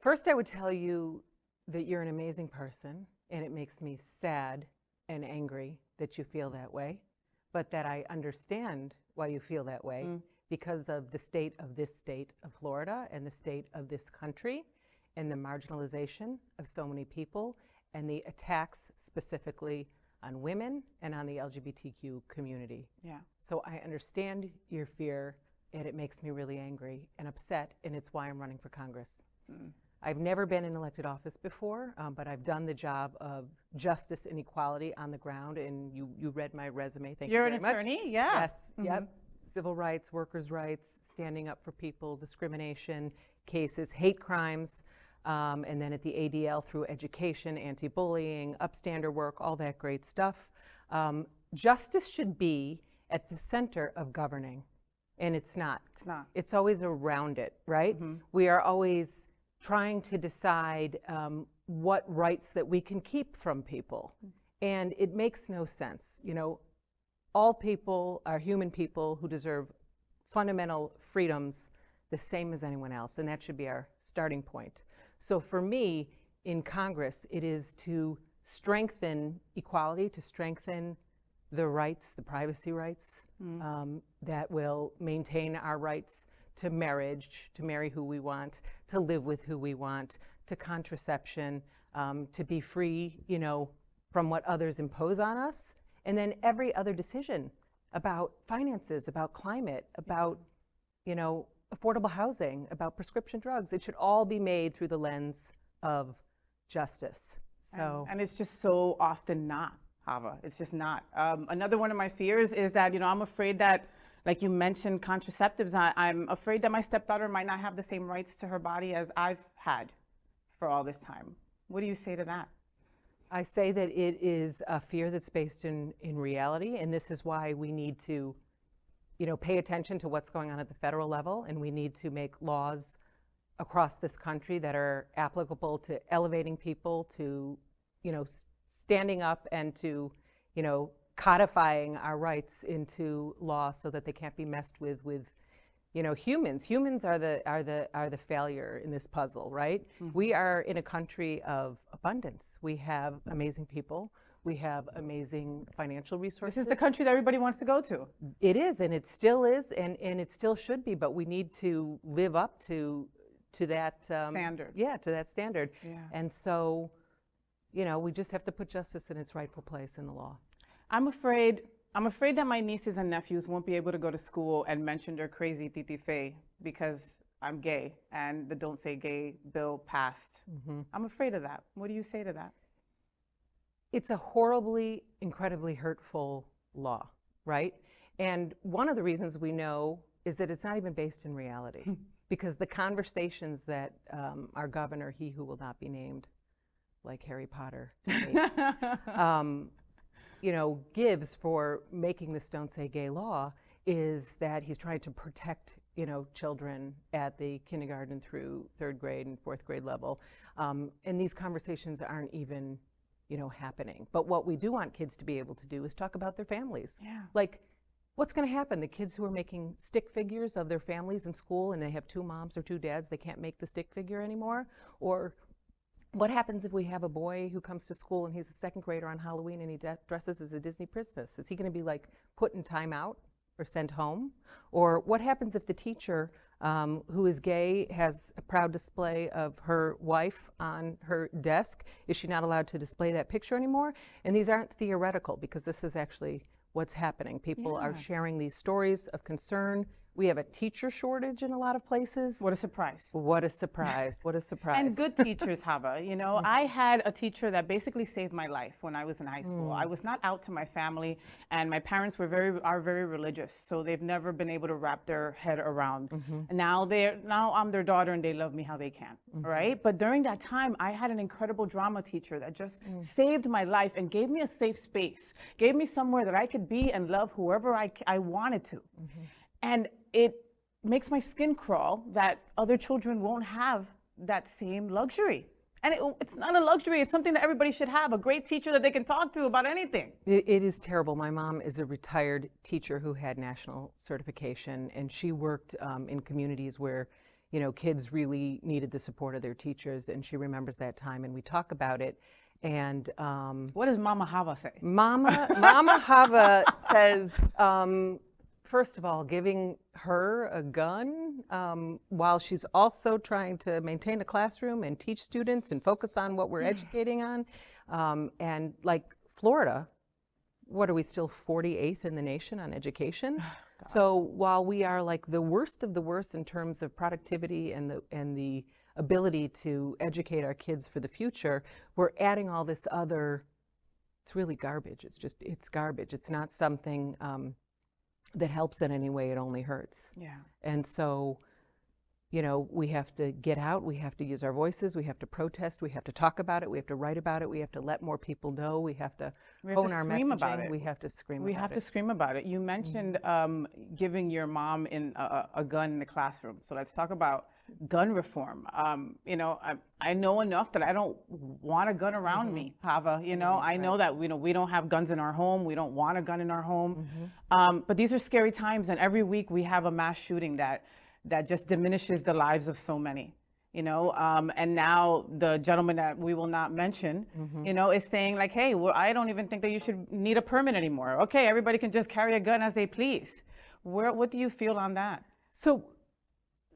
First, I would tell you that you're an amazing person, and it makes me sad and angry that you feel that way, but that I understand why you feel that way because of the state of Florida and the state of this country and the marginalization of so many people and the attacks specifically on women and on the LGBTQ community. Yeah. So I understand your fear, and it makes me really angry and upset, and it's why I'm running for Congress. I've never been in elected office before, but I've done the job of justice and equality on the ground, and you read my resume. Thank you very much. You're an attorney, yeah. Yes, yep. Civil rights, workers' rights, standing up for people, discrimination cases, hate crimes, and then at the ADL through education, anti-bullying, upstander work, all that great stuff. Justice should be at the center of governing, and it's not. It's not. It's always around it, right? We are always trying to decide what rights that we can keep from people. And it makes no sense. You know, all people are human people who deserve fundamental freedoms the same as anyone else, and that should be our starting point. So for me, in Congress, it is to strengthen equality, to strengthen the rights, the privacy rights, that will maintain our rights to marriage, to marry who we want, to live with who we want, to contraception, to be free, you know, from what others impose on us. And then every other decision about finances, about climate, about, you know, affordable housing, about prescription drugs, it should all be made through the lens of justice. So, and it's just so often not, Hava. It's just not. Another one of my fears is that, you know, I'm afraid that, like you mentioned, contraceptives, I'm afraid that my stepdaughter might not have the same rights to her body as I've had for all this time. What do you say to that? I say that it is a fear that's based in reality, and this is why we need to, you know, pay attention to what's going on at the federal level, and we need to make laws across this country that are applicable to elevating people, to, you know, standing up and to, you know, codifying our rights into law so that they can't be messed with, you know, humans. Humans are the failure in this puzzle, right? We are in a country of abundance. We have amazing people. We have amazing financial resources. This is the country that everybody wants to go to. It is, and it still is, and it still should be, but we need to live up to to that standard. Yeah, to that standard. Yeah. And so, you know, we just have to put justice in its rightful place in the law. I'm afraid that my nieces and nephews won't be able to go to school and mention their crazy Titi Faye because I'm gay and the Don't Say Gay bill passed. I'm afraid of that. What do you say to that? It's a horribly, incredibly hurtful law, right? And one of the reasons we know is that it's not even based in reality. Because the conversations that our governor, he who will not be named, like Harry Potter, you know, gives for making this Don't Say Gay law is that he's trying to protect, you know, children at the kindergarten through 3rd grade and 4th grade level. And these conversations aren't even, you know, happening. But what we do want kids to be able to do is talk about their families. Yeah. Like, what's going to happen? The kids who are making stick figures of their families in school and they have 2 moms or 2 dads, they can't make the stick figure anymore? Or what happens if we have a boy who comes to school and he's a 2nd grader on Halloween and he dresses as a Disney princess? Is he going to be like put in timeout or sent home? Or what happens if the teacher who is gay has a proud display of her wife on her desk? Is she not allowed to display that picture anymore? And these aren't theoretical, because this is actually what's happening. People are sharing these stories of concern. We have a teacher shortage in a lot of places. What a surprise. What a surprise. What a surprise. And good teachers, Hava. You know, I had a teacher that basically saved my life when I was in high school. I was not out to my family, and my parents are very religious, so they've never been able to wrap their head around. And now I'm their daughter, and they love me how they can, right? But during that time, I had an incredible drama teacher that just saved my life and gave me a safe space, gave me somewhere that I could be and love whoever I wanted to. And it makes my skin crawl that other children won't have that same luxury. And it's not a luxury, it's something that everybody should have, a great teacher that they can talk to about anything. It is terrible. My mom is a retired teacher who had national certification, and she worked in communities where, you know, kids really needed the support of their teachers, and she remembers that time, and we talk about it. And what does Mama Hava say? Mama Hava says, first of all, giving her a gun while she's also trying to maintain a classroom and teach students and focus on what we're educating on. And like Florida, what are we, still 48th in the nation on education? So while we are like the worst of the worst in terms of productivity and the ability to educate our kids for the future, we're adding all this other, it's really garbage. It's garbage. It's not something that helps in any way. It only hurts. Yeah. And so, you know, we have to get out, we have to use our voices, we have to protest, we have to talk about it, we have to write about it, we have to let more people know, we have to hone our messaging, we have to scream about it. We have to scream about it. You mentioned giving your mom a gun in the classroom. So let's talk about gun reform. You know, I know enough that I don't want a gun around me, Hava. You know, I know that we don't have guns in our home. We don't want a gun in our home. But these are scary times, and every week we have a mass shooting that just diminishes the lives of so many. You know, and now the gentleman that we will not mention, you know, is saying like, hey, well, I don't even think that you should need a permit anymore. Okay, everybody can just carry a gun as they please. What do you feel on that? So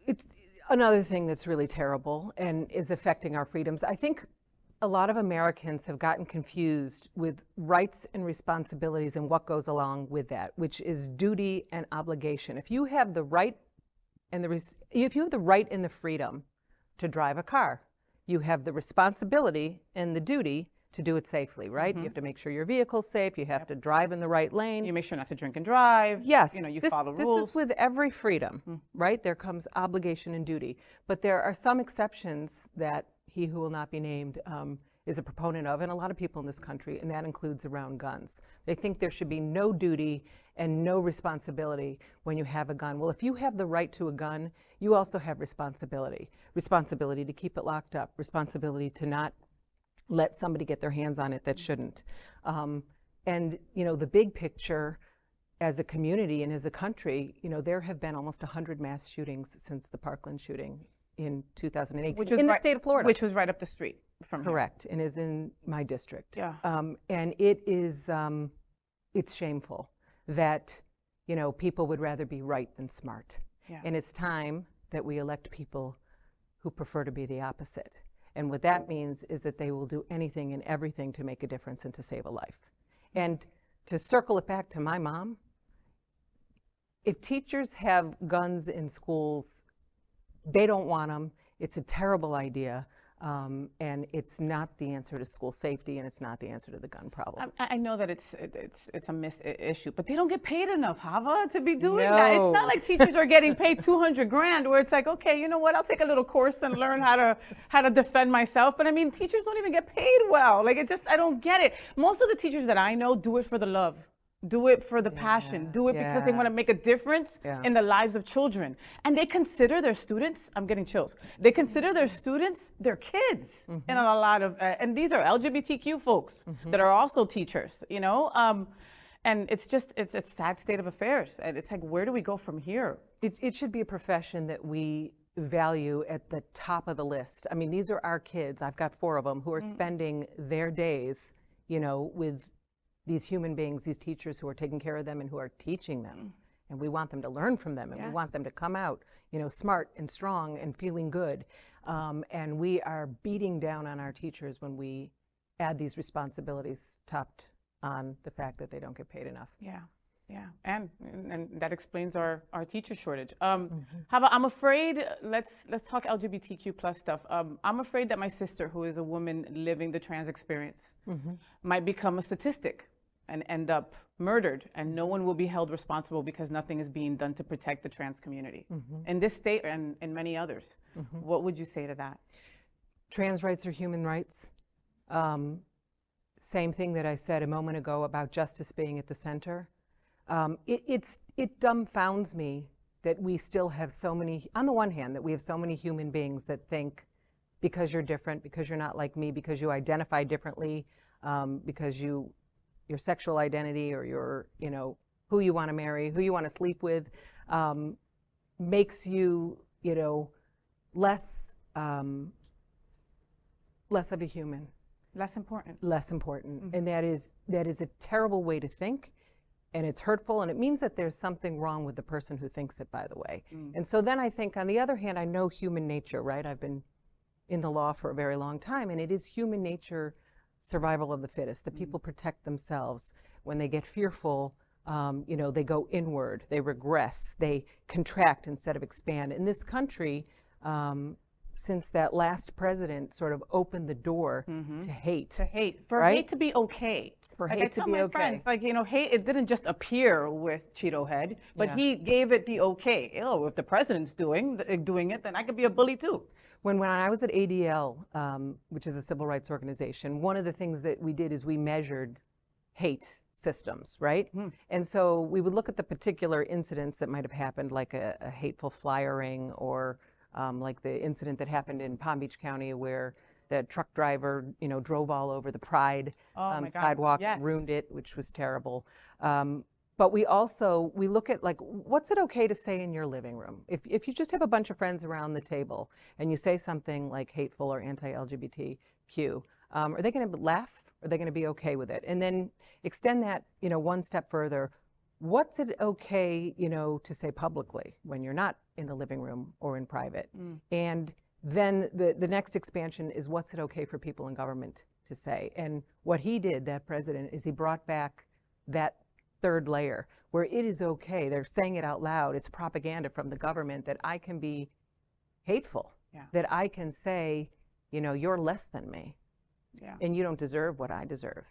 it's another thing that's really terrible and is affecting our freedoms. I think a lot of Americans have gotten confused with rights and responsibilities and what goes along with that, which is duty and obligation. If you have the right and the freedom to drive a car, you have the responsibility and the duty to do it safely, right? You have to make sure your vehicle's safe. You have to drive in the right lane. You make sure not to drink and drive. Yes. You know, you follow rules. This is with every freedom, right? There comes obligation and duty. But there are some exceptions that he who will not be named is a proponent of, and a lot of people in this country, and that includes around guns. They think there should be no duty and no responsibility when you have a gun. Well, if you have the right to a gun, you also have responsibility. Responsibility to keep it locked up, responsibility to not let somebody get their hands on it that shouldn't. And, you know, the big picture as a community and as a country, you know, there have been almost 100 mass shootings since the Parkland shooting in 2018 in the state of Florida. Which was right up the street from here. Correct, and is in my district. Yeah. And it is, it's shameful that, you know, people would rather be right than smart. Yeah. And it's time that we elect people who prefer to be the opposite. And what that means is that they will do anything and everything to make a difference and to save a life. And to circle it back to my mom, if teachers have guns in schools, they don't want them. It's a terrible idea. And it's not the answer to school safety, and it's not the answer to the gun problem. I know that it's a missed issue, but they don't get paid enough, Hava, to be doing that. It's not like teachers are getting paid 200 grand, where it's like, okay, you know what? I'll take a little course and learn how to defend myself. But I mean, teachers don't even get paid well. Like, I don't get it. Most of the teachers that I know do it for the love. Do it for the passion. Do it because they want to make a difference in the lives of children. And they consider their students, I'm getting chills, they consider their students their kids in a lot of, and these are LGBTQ folks that are also teachers, you know? And it's a sad state of affairs. And it's like, where do we go from here? It should be a profession that we value at the top of the list. I mean, these are our kids. I've got 4 of them who are spending their days, you know, with these human beings, these teachers who are taking care of them and who are teaching them. And we want them to learn from them, and we want them to come out, you know, smart and strong and feeling good. And we are beating down on our teachers when we add these responsibilities topped on the fact that they don't get paid enough. And that explains our teacher shortage. Hava, I'm afraid, let's talk LGBTQ plus stuff. I'm afraid that my sister, who is a woman living the trans experience, might become a statistic and end up murdered, and no one will be held responsible because nothing is being done to protect the trans community in this state and in many others. What would you say to that? Trans rights are human rights. Same thing that I said a moment ago about justice being at the center. It dumbfounds me that we still have so many, on the one hand, that we have so many human beings that think because you're different, because you're not like me, because you identify differently, because your sexual identity or your, you know, who you want to marry, who you want to sleep with, makes you, you know, less of a human. Less important. Less important. And that is a terrible way to think. And it's hurtful, and it means that there's something wrong with the person who thinks it, by the way. And so then I think, on the other hand, I know human nature, right? I've been in the law for a very long time, and it is human nature, survival of the fittest. The people protect themselves. When they get fearful, you know, they go inward, they regress, they contract instead of expand. In this country, since that last president sort of opened the door to hate. For right? hate to be okay. For like hate I to tell be my okay. friends, like, you know, hate, it didn't just appear with Cheeto Head, but he gave it the okay. Oh, if the president's doing it, then I could be a bully too. When I was at ADL, which is a civil rights organization, one of the things that we did is we measured hate systems, right? And so we would look at the particular incidents that might have happened, like a hateful flyering, or like the incident that happened in Palm Beach County where the truck driver, you know, drove all over the Pride sidewalk, ruined it, which was terrible. But we look at, like, what's it okay to say in your living room? If you just have a bunch of friends around the table and you say something like hateful or anti-LGBTQ, are they going to laugh? Are they going to be okay with it? And then extend that, you know, one step further. What's it okay, you know, to say publicly when you're not in the living room or in private? And then the next expansion is, what's it okay for people in government to say? And what he did, that president, is he brought back that third layer where it is okay. They're saying it out loud. It's propaganda from the government that I can be hateful, that I can say, you know, you're less than me, and you don't deserve what I deserve.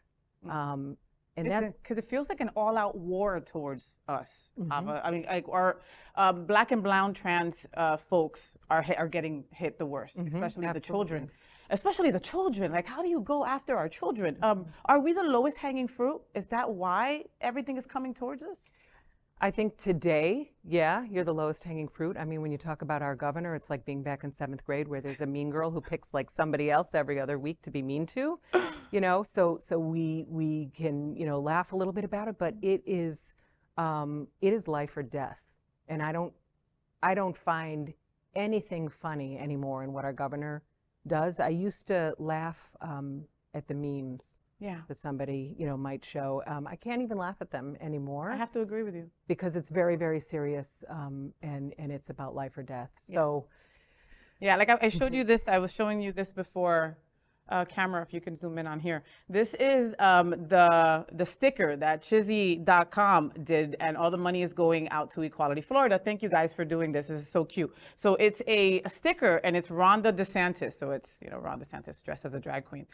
And that, because it feels like an all-out war towards us. I mean, like, our black and brown trans folks are getting hit the worst, especially the children. Especially the children. Like, how do you go after our children? Are we the lowest hanging fruit? Is that why everything is coming towards us? I think today, you're the lowest hanging fruit. I mean, when you talk about our governor, it's like being back in 7th grade where there's a mean girl who picks like somebody else every other week to be mean to, you know, so we can, you know, laugh a little bit about it, but it is life or death. And I don't find anything funny anymore in what our governor does. I used to laugh at the memes that somebody, you know, might show. I can't even laugh at them anymore. I have to agree with you. Because it's very, very serious, and it's about life or death. So Yeah, like I showed you this, I was showing you this before camera, if you can zoom in on here. This is the sticker that Chizzy.com did, and all the money is going out to Equality Florida. Thank you guys for doing this. This is so cute. So it's a sticker, and it's Rhonda DeSantis. So it's, you know, Ron DeSantis dressed as a drag queen.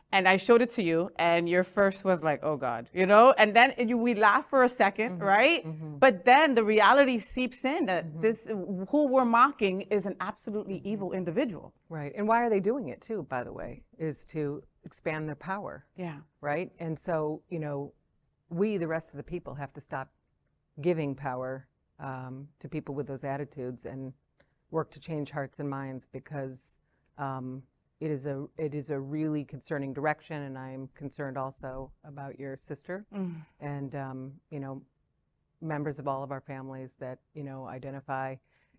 And I showed it to you, and your first was like, oh God, you know? And then we laugh for a second, right? But then the reality seeps in that this, who we're mocking is an absolutely evil individual. Right, and why are they doing it too, by the way, is to expand their power. Yeah. Right, and so, you know, we, the rest of the people, have to stop giving power to people with those attitudes and work to change hearts and minds, because it is a really concerning direction, and I'm concerned also about your sister and you know, members of all of our families that, you know, identify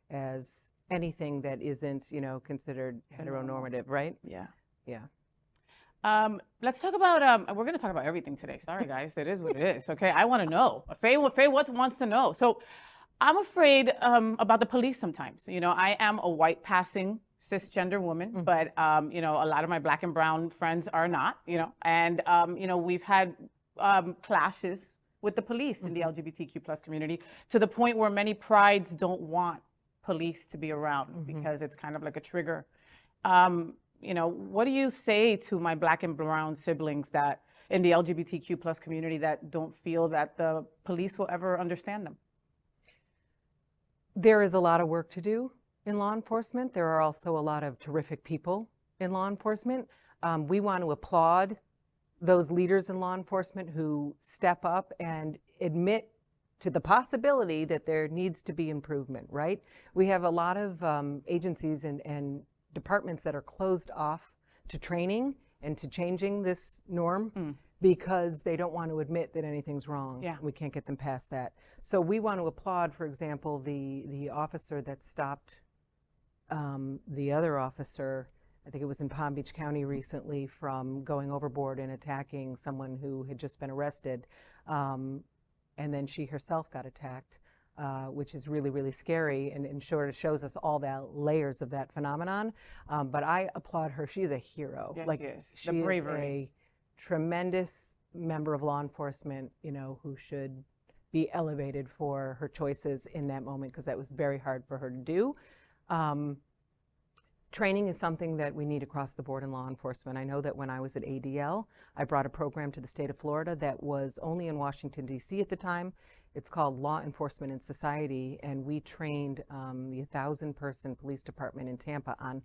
as anything that isn't, you know, considered heteronormative, right? Yeah. Yeah. Let's talk about, we're going to talk about everything today. Sorry, guys. It is what it is. Okay. I want to know. FayWhat wants to know. So I'm afraid about the police sometimes. You know, I am a white passing cisgender woman, but, you know, a lot of my black and brown friends are not, you know, and, you know, we've had clashes with the police in the LGBTQ plus community, to the point where many prides don't want police to be around because it's kind of like a trigger. You know, what do you say to my black and brown siblings that in the LGBTQ plus community that don't feel that the police will ever understand them? There is a lot of work to do in law enforcement. There are also a lot of terrific people in law enforcement. We want to applaud those leaders in law enforcement who step up and admit to the possibility that there needs to be improvement, right? We have a lot of agencies and departments that are closed off to training and to changing this norm because they don't want to admit that anything's wrong. Yeah. We can't get them past that. So we want to applaud, for example, the officer that stopped the other officer, I think it was in Palm Beach County recently, from going overboard and attacking someone who had just been arrested. And then she herself got attacked, which is really, really scary, and sort of shows us all the layers of that phenomenon. But I applaud her. She's a hero. Yes, like, she is. she The is bravery. a tremendous member of law enforcement, you know, who should be elevated for her choices in that moment, because that was very hard for her to do. Training is something that we need across the board in law enforcement. I know that when I was at ADL, I brought a program to the state of Florida that was only in Washington, D.C. at the time. It's called Law Enforcement in Society, and we trained the 1,000-person police department in Tampa on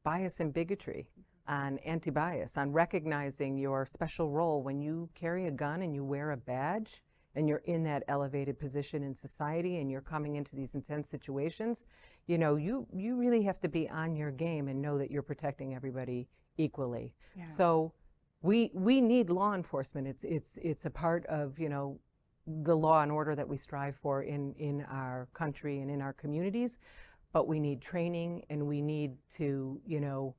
bias and bigotry, on anti-bias, on recognizing your special role when you carry a gun and you wear a badge and you're in that elevated position in society and you're coming into these intense situations. You know, you really have to be on your game and know that you're protecting everybody equally. Yeah. So we need law enforcement. It's a part of, you know, the law and order that we strive for in our country and in our communities. But we need training, and we need to, you know,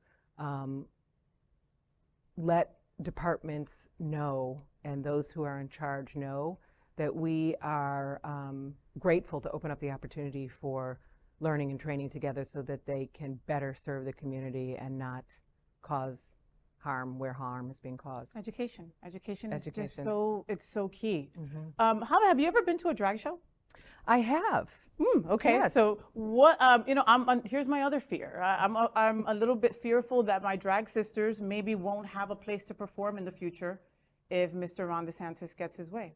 let departments know, and those who are in charge know, that we are grateful to open up the opportunity for learning and training together so that they can better serve the community and not cause harm where harm is being caused. Education is just so, it's so key. Mm-hmm. How have you ever been to a drag show? I have. Okay, Yes. so what, you know, here's my other fear. I'm a little bit fearful that my drag sisters maybe won't have a place to perform in the future if Mr. Ron DeSantis gets his way.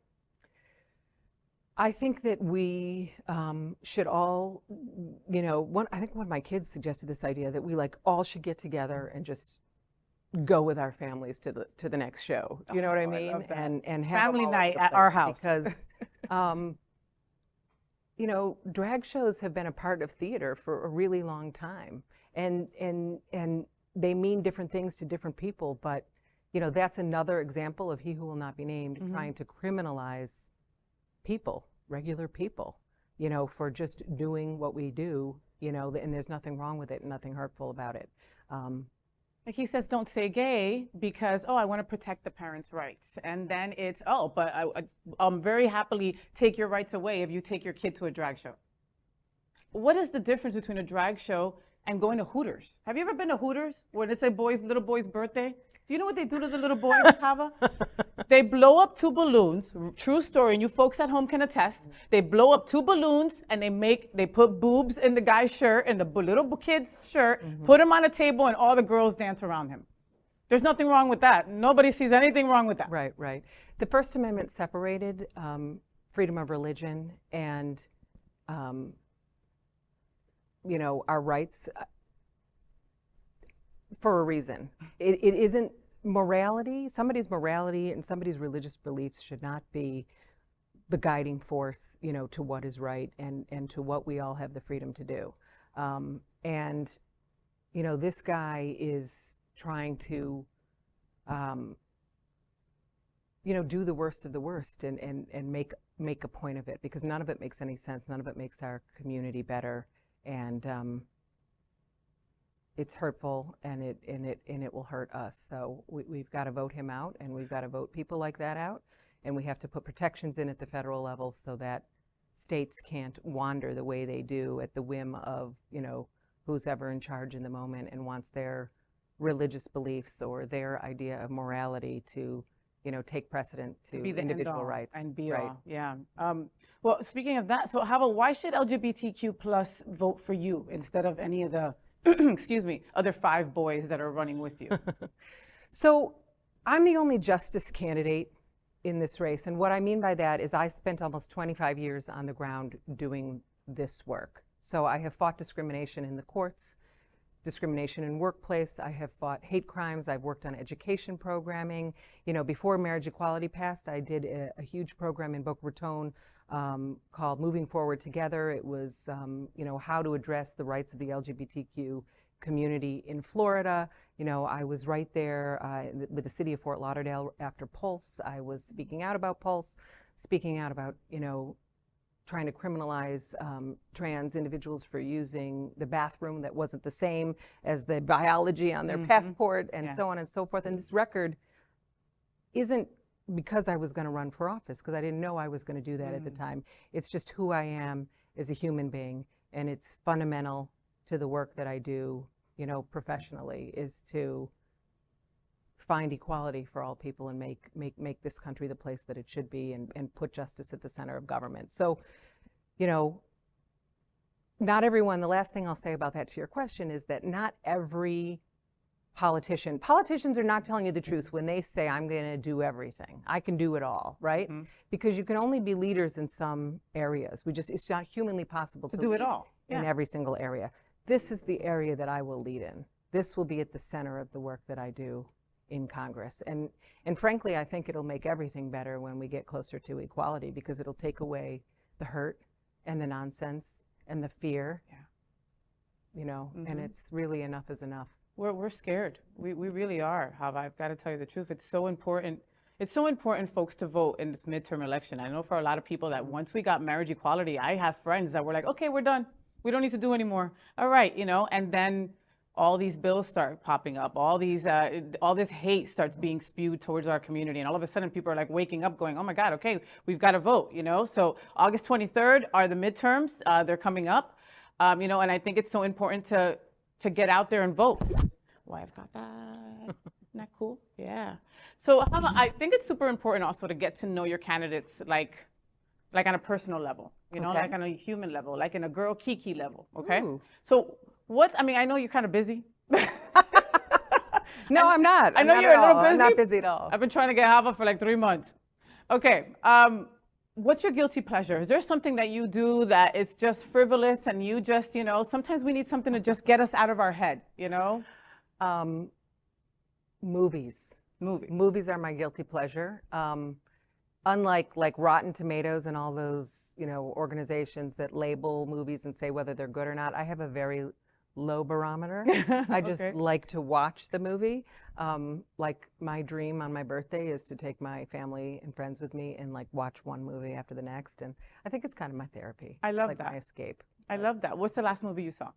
I think that we should all, you know, I think one of my kids suggested this idea that we like all should get together and just go with our families to the next show. You know what I mean? And have family them all over night the at our place, house. because you know, drag shows have been a part of theater for a really long time, and they mean different things to different people. But you know, that's another example of he who will not be named trying to criminalize people, regular people, you know, for just doing what we do, you know, and there's nothing wrong with it and nothing hurtful about it. Like he says, don't say gay because, oh, I want to protect the parents' rights. And then it's, oh, but I'll very happily take your rights away if you take your kid to a drag show. What is the difference between a drag show and going to Hooters. Have you ever been to Hooters when it's a little boy's birthday? Do you know what they do to the little boy, Hava? They blow up 2 balloons, true story, and you folks at home can attest. They blow up 2 balloons and they put boobs in the guy's shirt, in the little kid's shirt, put him on a table, and all the girls dance around him. There's nothing wrong with that. Nobody sees anything wrong with that. Right, right. The First Amendment separated freedom of religion and, you know, our rights for a reason. It isn't morality. Somebody's morality and somebody's religious beliefs should not be the guiding force, you know, to what is right and to what we all have the freedom to do. And, you know, this guy is trying to, you know, do the worst of the worst and make a point of it, because none of it makes any sense. None of it makes our community better. And it's hurtful, and it will hurt us. So we've got to vote him out, and we've got to vote people like that out, and we have to put protections in at the federal level so that states can't wander the way they do at the whim of, you know, who's ever in charge in the moment and wants their religious beliefs or their idea of morality to, you know, take precedent to be the individual rights. And be right. all, yeah. Well, speaking of that, so Hava, why should LGBTQ plus vote for you instead of any of the, excuse me, other 5 boys that are running with you? So I'm the only justice candidate in this race. And what I mean by that is I spent almost 25 years on the ground doing this work. So I have fought discrimination in the courts, discrimination in workplace. I have fought hate crimes. I've worked on education programming. You know, before marriage equality passed, I did a huge program in Boca Raton called Moving Forward Together. It was, you know, how to address the rights of the LGBTQ community in Florida. You know, I was right there with the city of Fort Lauderdale after Pulse. I was speaking out about Pulse, speaking out about, you know, trying to criminalize trans individuals for using the bathroom that wasn't the same as the biology on their passport, and so on and so forth. And this record isn't because I was going to run for office, because I didn't know I was going to do that at the time. It's just who I am as a human being, and it's fundamental to the work that I do, you know, professionally, is to find equality for all people and make this country the place that it should be, and put justice at the center of government. So, you know, not everyone, the last thing I'll say about that to your question is that not every politicians are not telling you the truth when they say, I'm going to do everything. I can do it all, right? Because you can only be leaders in some areas. It's not humanly possible to do it lead all in every single area. This is the area that I will lead in. This will be at the center of the work that I do in Congress. And frankly, I think it'll make everything better when we get closer to equality, because it'll take away the hurt and the nonsense and the fear, you know, and it's really enough is enough. We're scared. We really are, Hava. I've got to tell you the truth. It's so important. It's so important, folks, to vote in this midterm election. I know for a lot of people that once we got marriage equality, I have friends that were like, okay, we're done. We don't need to do anymore. All right, you know, and then all these bills start popping up. All this hate starts being spewed towards our community. And all of a sudden people are like waking up going, oh my God, okay, we've got to vote, you know? So August 23rd are the midterms. They're coming up, you know, and I think it's so important to get out there and vote. Why I've got that. Isn't that cool? Yeah. So I think it's super important also to get to know your candidates like on a personal level, you know, like on a human level, like in a girl kiki level, okay? Ooh. So I mean, I know you're kind of busy. No, I'm not. I know you're a little busy. I'm not busy at all. I've been trying to get Hava for like 3 months. Okay. What's your guilty pleasure? Is there something that you do that it's just frivolous and you just, you know, sometimes we need something to just get us out of our head, you know? Movies. Movies are my guilty pleasure. Unlike like Rotten Tomatoes and all those, you know, organizations that label movies and say whether they're good or not, I have a very low barometer. I just like to watch the movie. Like my dream on my birthday is to take my family and friends with me and like watch one movie after the next. And I think it's kind of my therapy. I love like that. My escape. I love that. What's the last movie you saw?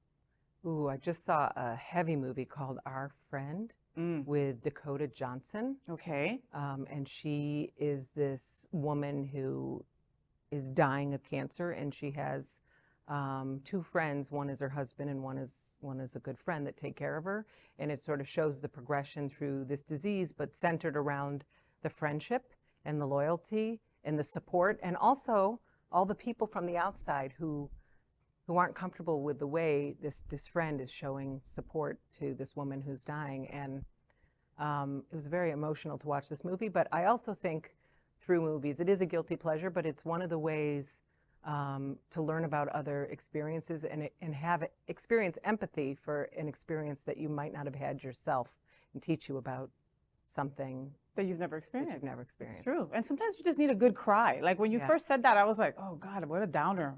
Ooh, I just saw a heavy movie called Our Friend with Dakota Johnson. Okay. And she is this woman who is dying of cancer, and she has two friends. One is her husband and one is a good friend that take care of her. And it sort of shows the progression through this disease, but centered around the friendship and the loyalty and the support, and also all the people from the outside who aren't comfortable with the way this friend is showing support to this woman who's dying. And it was very emotional to watch this movie. But I also think through movies, it is a guilty pleasure, but it's one of the ways to learn about other experiences and experience empathy for an experience that you might not have had yourself, and teach you about something that you've never experienced. It's true. And sometimes you just need a good cry. Like when you first said that, I was like, oh God, what a downer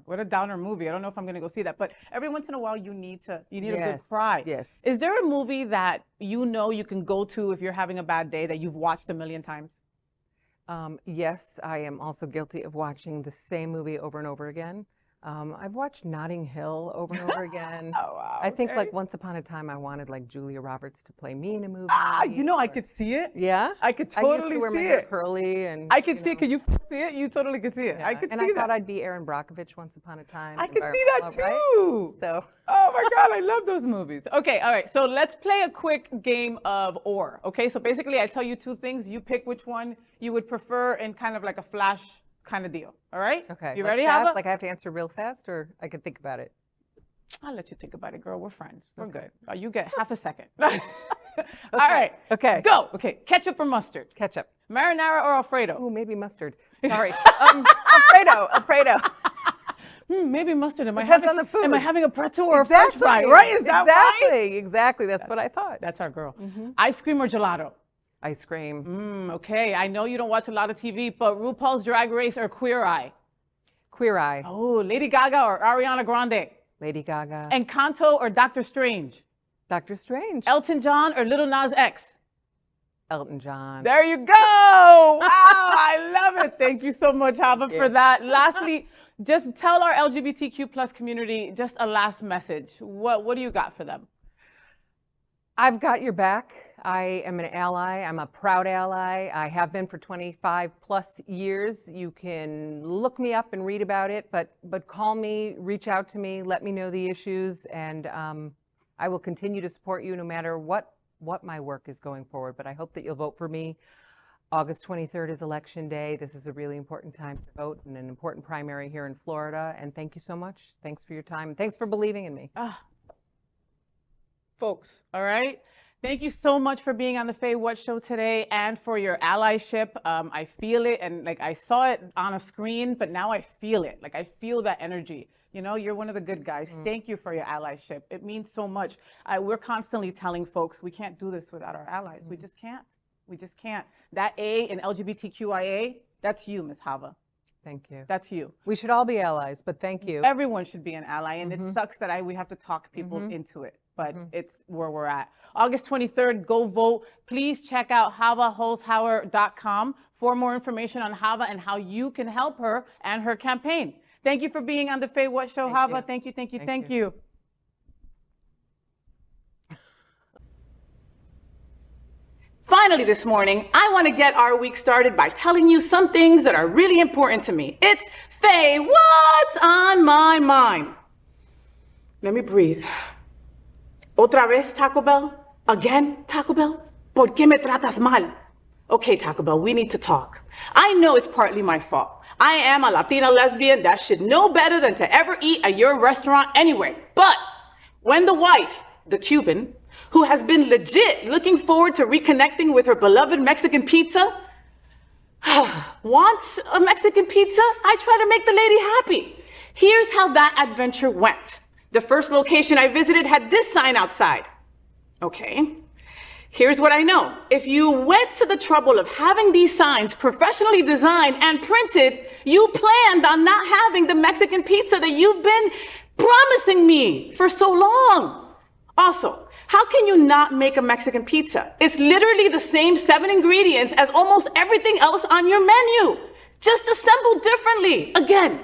movie. I don't know if I'm going to go see that. But every once in a while, you need a good cry. Yes. Is there a movie that you know you can go to if you're having a bad day that you've watched a million times? Yes, I am also guilty of watching the same movie over and over again. I've watched Notting Hill over and over again. Oh, wow. I think like once upon a time I wanted like Julia Roberts to play me in a movie. You know, I could see it. Yeah? I could totally see it. I used to wear my hair curly and I could see it. Can you see it? You totally could see it. Yeah. I could see that. And I thought that. I'd be Erin Brockovich once upon a time. I could see that too. Right? So. Oh my God, I love those movies. Okay, all right. So let's play a quick game of or. Okay, so basically I tell you two things. You pick which one you would prefer in kind of like a flash kind of deal. All right? Okay. You like ready, fast, Hava? Like I have to answer real fast, or I could think about it? I'll let you think about it, girl. We're friends. We're good. You get half a second. All right. Okay. Go. Okay. Ketchup or mustard? Ketchup. Marinara or Alfredo? Ooh, maybe mustard. Sorry. Alfredo. Maybe mustard. Depends on the food. Am I having a pretzel or a French fry? Right? Is that right? Exactly. That's what I thought. That's our girl. Ice cream or gelato? Ice cream. Okay. I know you don't watch a lot of TV, but RuPaul's Drag Race or Queer Eye? Queer Eye. Oh, Lady Gaga or Ariana Grande? Lady Gaga. Encanto or Doctor Strange? Doctor Strange. Elton John or Little Nas X? Elton John. There you go. Wow, I love it. Thank you so much, Hava, for that. Lastly, just tell our LGBTQ plus community just a last message. What do you got for them? I've got your back. I am an ally. I'm a proud ally. I have been for 25 plus years. You can look me up and read about it, but call me, reach out to me, let me know the issues, and I will continue to support you no matter what my work is going forward. But I hope that you'll vote for me. August 23rd is Election Day. This is a really important time to vote and an important primary here in Florida. And thank you so much. Thanks for your time. Thanks for believing in me. Folks, all right? Thank you so much for being on the FayWhat show today and for your allyship. I feel it, and like I saw it on a screen, but now I feel it. Like I feel that energy. You know, you're one of the good guys. Thank you for your allyship. It means so much. We're constantly telling folks we can't do this without our allies. We just can't. We just can't. That A in LGBTQIA, that's you, Ms. Hava. Thank you. That's you. We should all be allies, but thank you. Everyone should be an ally, and it sucks that we have to talk people into it, but it's where we're at. August 23rd, go vote. Please check out HavaHolzhauer.com for more information on Hava and how you can help her and her campaign. Thank you for being on the FayWhat show, Hava. Thank you, thank you, thank you. Finally this morning, I want to get our week started by telling you some things that are really important to me. It's Faye, what's on my mind? Let me breathe. Otra vez, Taco Bell? Again, Taco Bell? ¿Por qué me tratas mal? Okay, Taco Bell, we need to talk. I know it's partly my fault. I am a Latina lesbian that should know better than to ever eat at your restaurant anyway. But when the wife, the Cuban, who has been legit looking forward to reconnecting with her beloved Mexican pizza, wants a Mexican pizza, I try to make the lady happy. Here's how that adventure went. The first location I visited had this sign outside. Okay, here's what I know. If you went to the trouble of having these signs professionally designed and printed, you planned on not having the Mexican pizza that you've been promising me for so long. Also, how can you not make a Mexican pizza? It's literally the same 7 ingredients as almost everything else on your menu, just assembled differently. Again,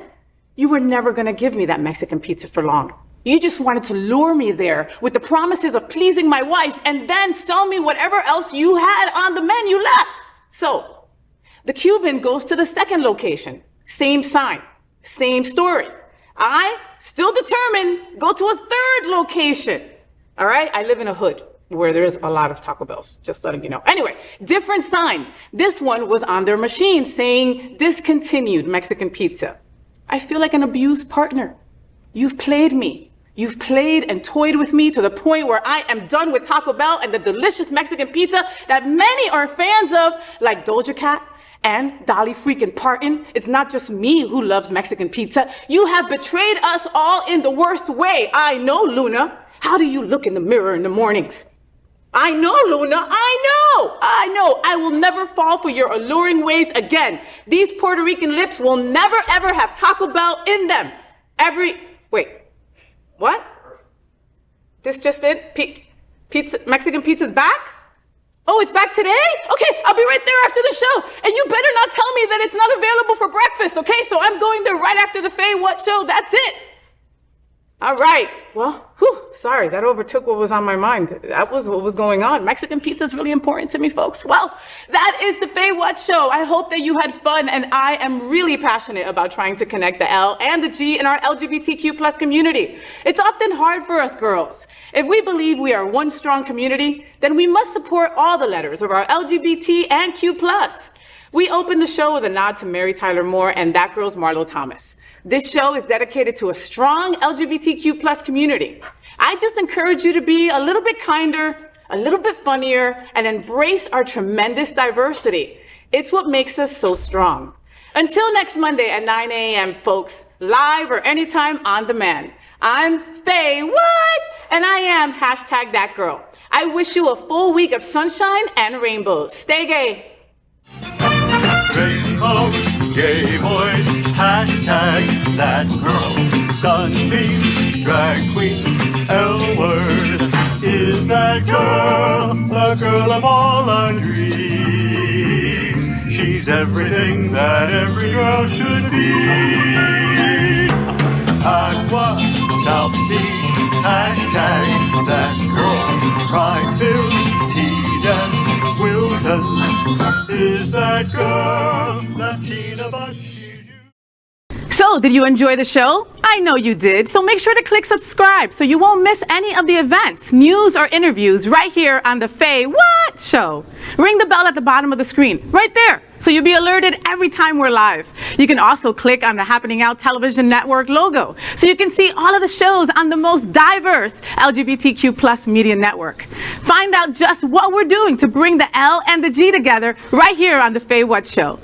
you were never gonna give me that Mexican pizza for long. You just wanted to lure me there with the promises of pleasing my wife and then sell me whatever else you had on the menu left. So, the Cuban goes to the second location, same sign, same story. I, still determined, go to a third location. All right, I live in a hood where there's a lot of Taco Bells, just letting you know. Anyway, different sign. This one was on their machine saying discontinued Mexican pizza. I feel like an abused partner. You've played me. You've played and toyed with me to the point where I am done with Taco Bell and the delicious Mexican pizza that many are fans of, like Doja Cat and Dolly freaking Parton. It's not just me who loves Mexican pizza. You have betrayed us all in the worst way. I know, Luna. How do you look in the mirror in the mornings? I know, Luna, I know. I will never fall for your alluring ways again. These Puerto Rican lips will never ever have Taco Bell in them. Wait, what? This just it? Pizza, Mexican pizza's back? Oh, it's back today? Okay, I'll be right there after the show. And you better not tell me that it's not available for breakfast, okay? So I'm going there right after the FayWhat show, that's it. All right, well, sorry, that overtook what was on my mind. That was what was going on. Mexican pizza is really important to me, folks. Well, that is the FayWhat show. I hope that you had fun, and I am really passionate about trying to connect the L and the G in our LGBTQ plus community. It's often hard for us girls. If we believe we are one strong community, then we must support all the letters of our LGBT and Q plus. We opened the show with a nod to Mary Tyler Moore and That Girl's Marlo Thomas. This show is dedicated to a strong LGBTQ plus community. I just encourage you to be a little bit kinder, a little bit funnier, and embrace our tremendous diversity. It's what makes us so strong. Until next Monday at 9 a.m., folks, live or anytime on demand. I'm FayWhat, and I am #ThatGirl. I wish you a full week of sunshine and rainbows. Stay gay. Rainbows, gay boys, #ThatGirl. Sunbeams, drag queens, L-word. Is that girl the girl of all our dreams? She's everything that every girl should be. Aqua, South Beach, #ThatGirl. Pride-filled tea dance, Wilton. Is that girl Latina but she's you? So, did you enjoy the show? I know you did, so make sure to click subscribe so you won't miss any of the events, news, or interviews right here on the FayWhat show. Ring the bell at the bottom of the screen, right there, so you'll be alerted every time we're live. You can also click on the Happening Out Television Network logo, so you can see all of the shows on the most diverse LGBTQ plus media network. Find out just what we're doing to bring the L and the G together right here on the FayWhat show.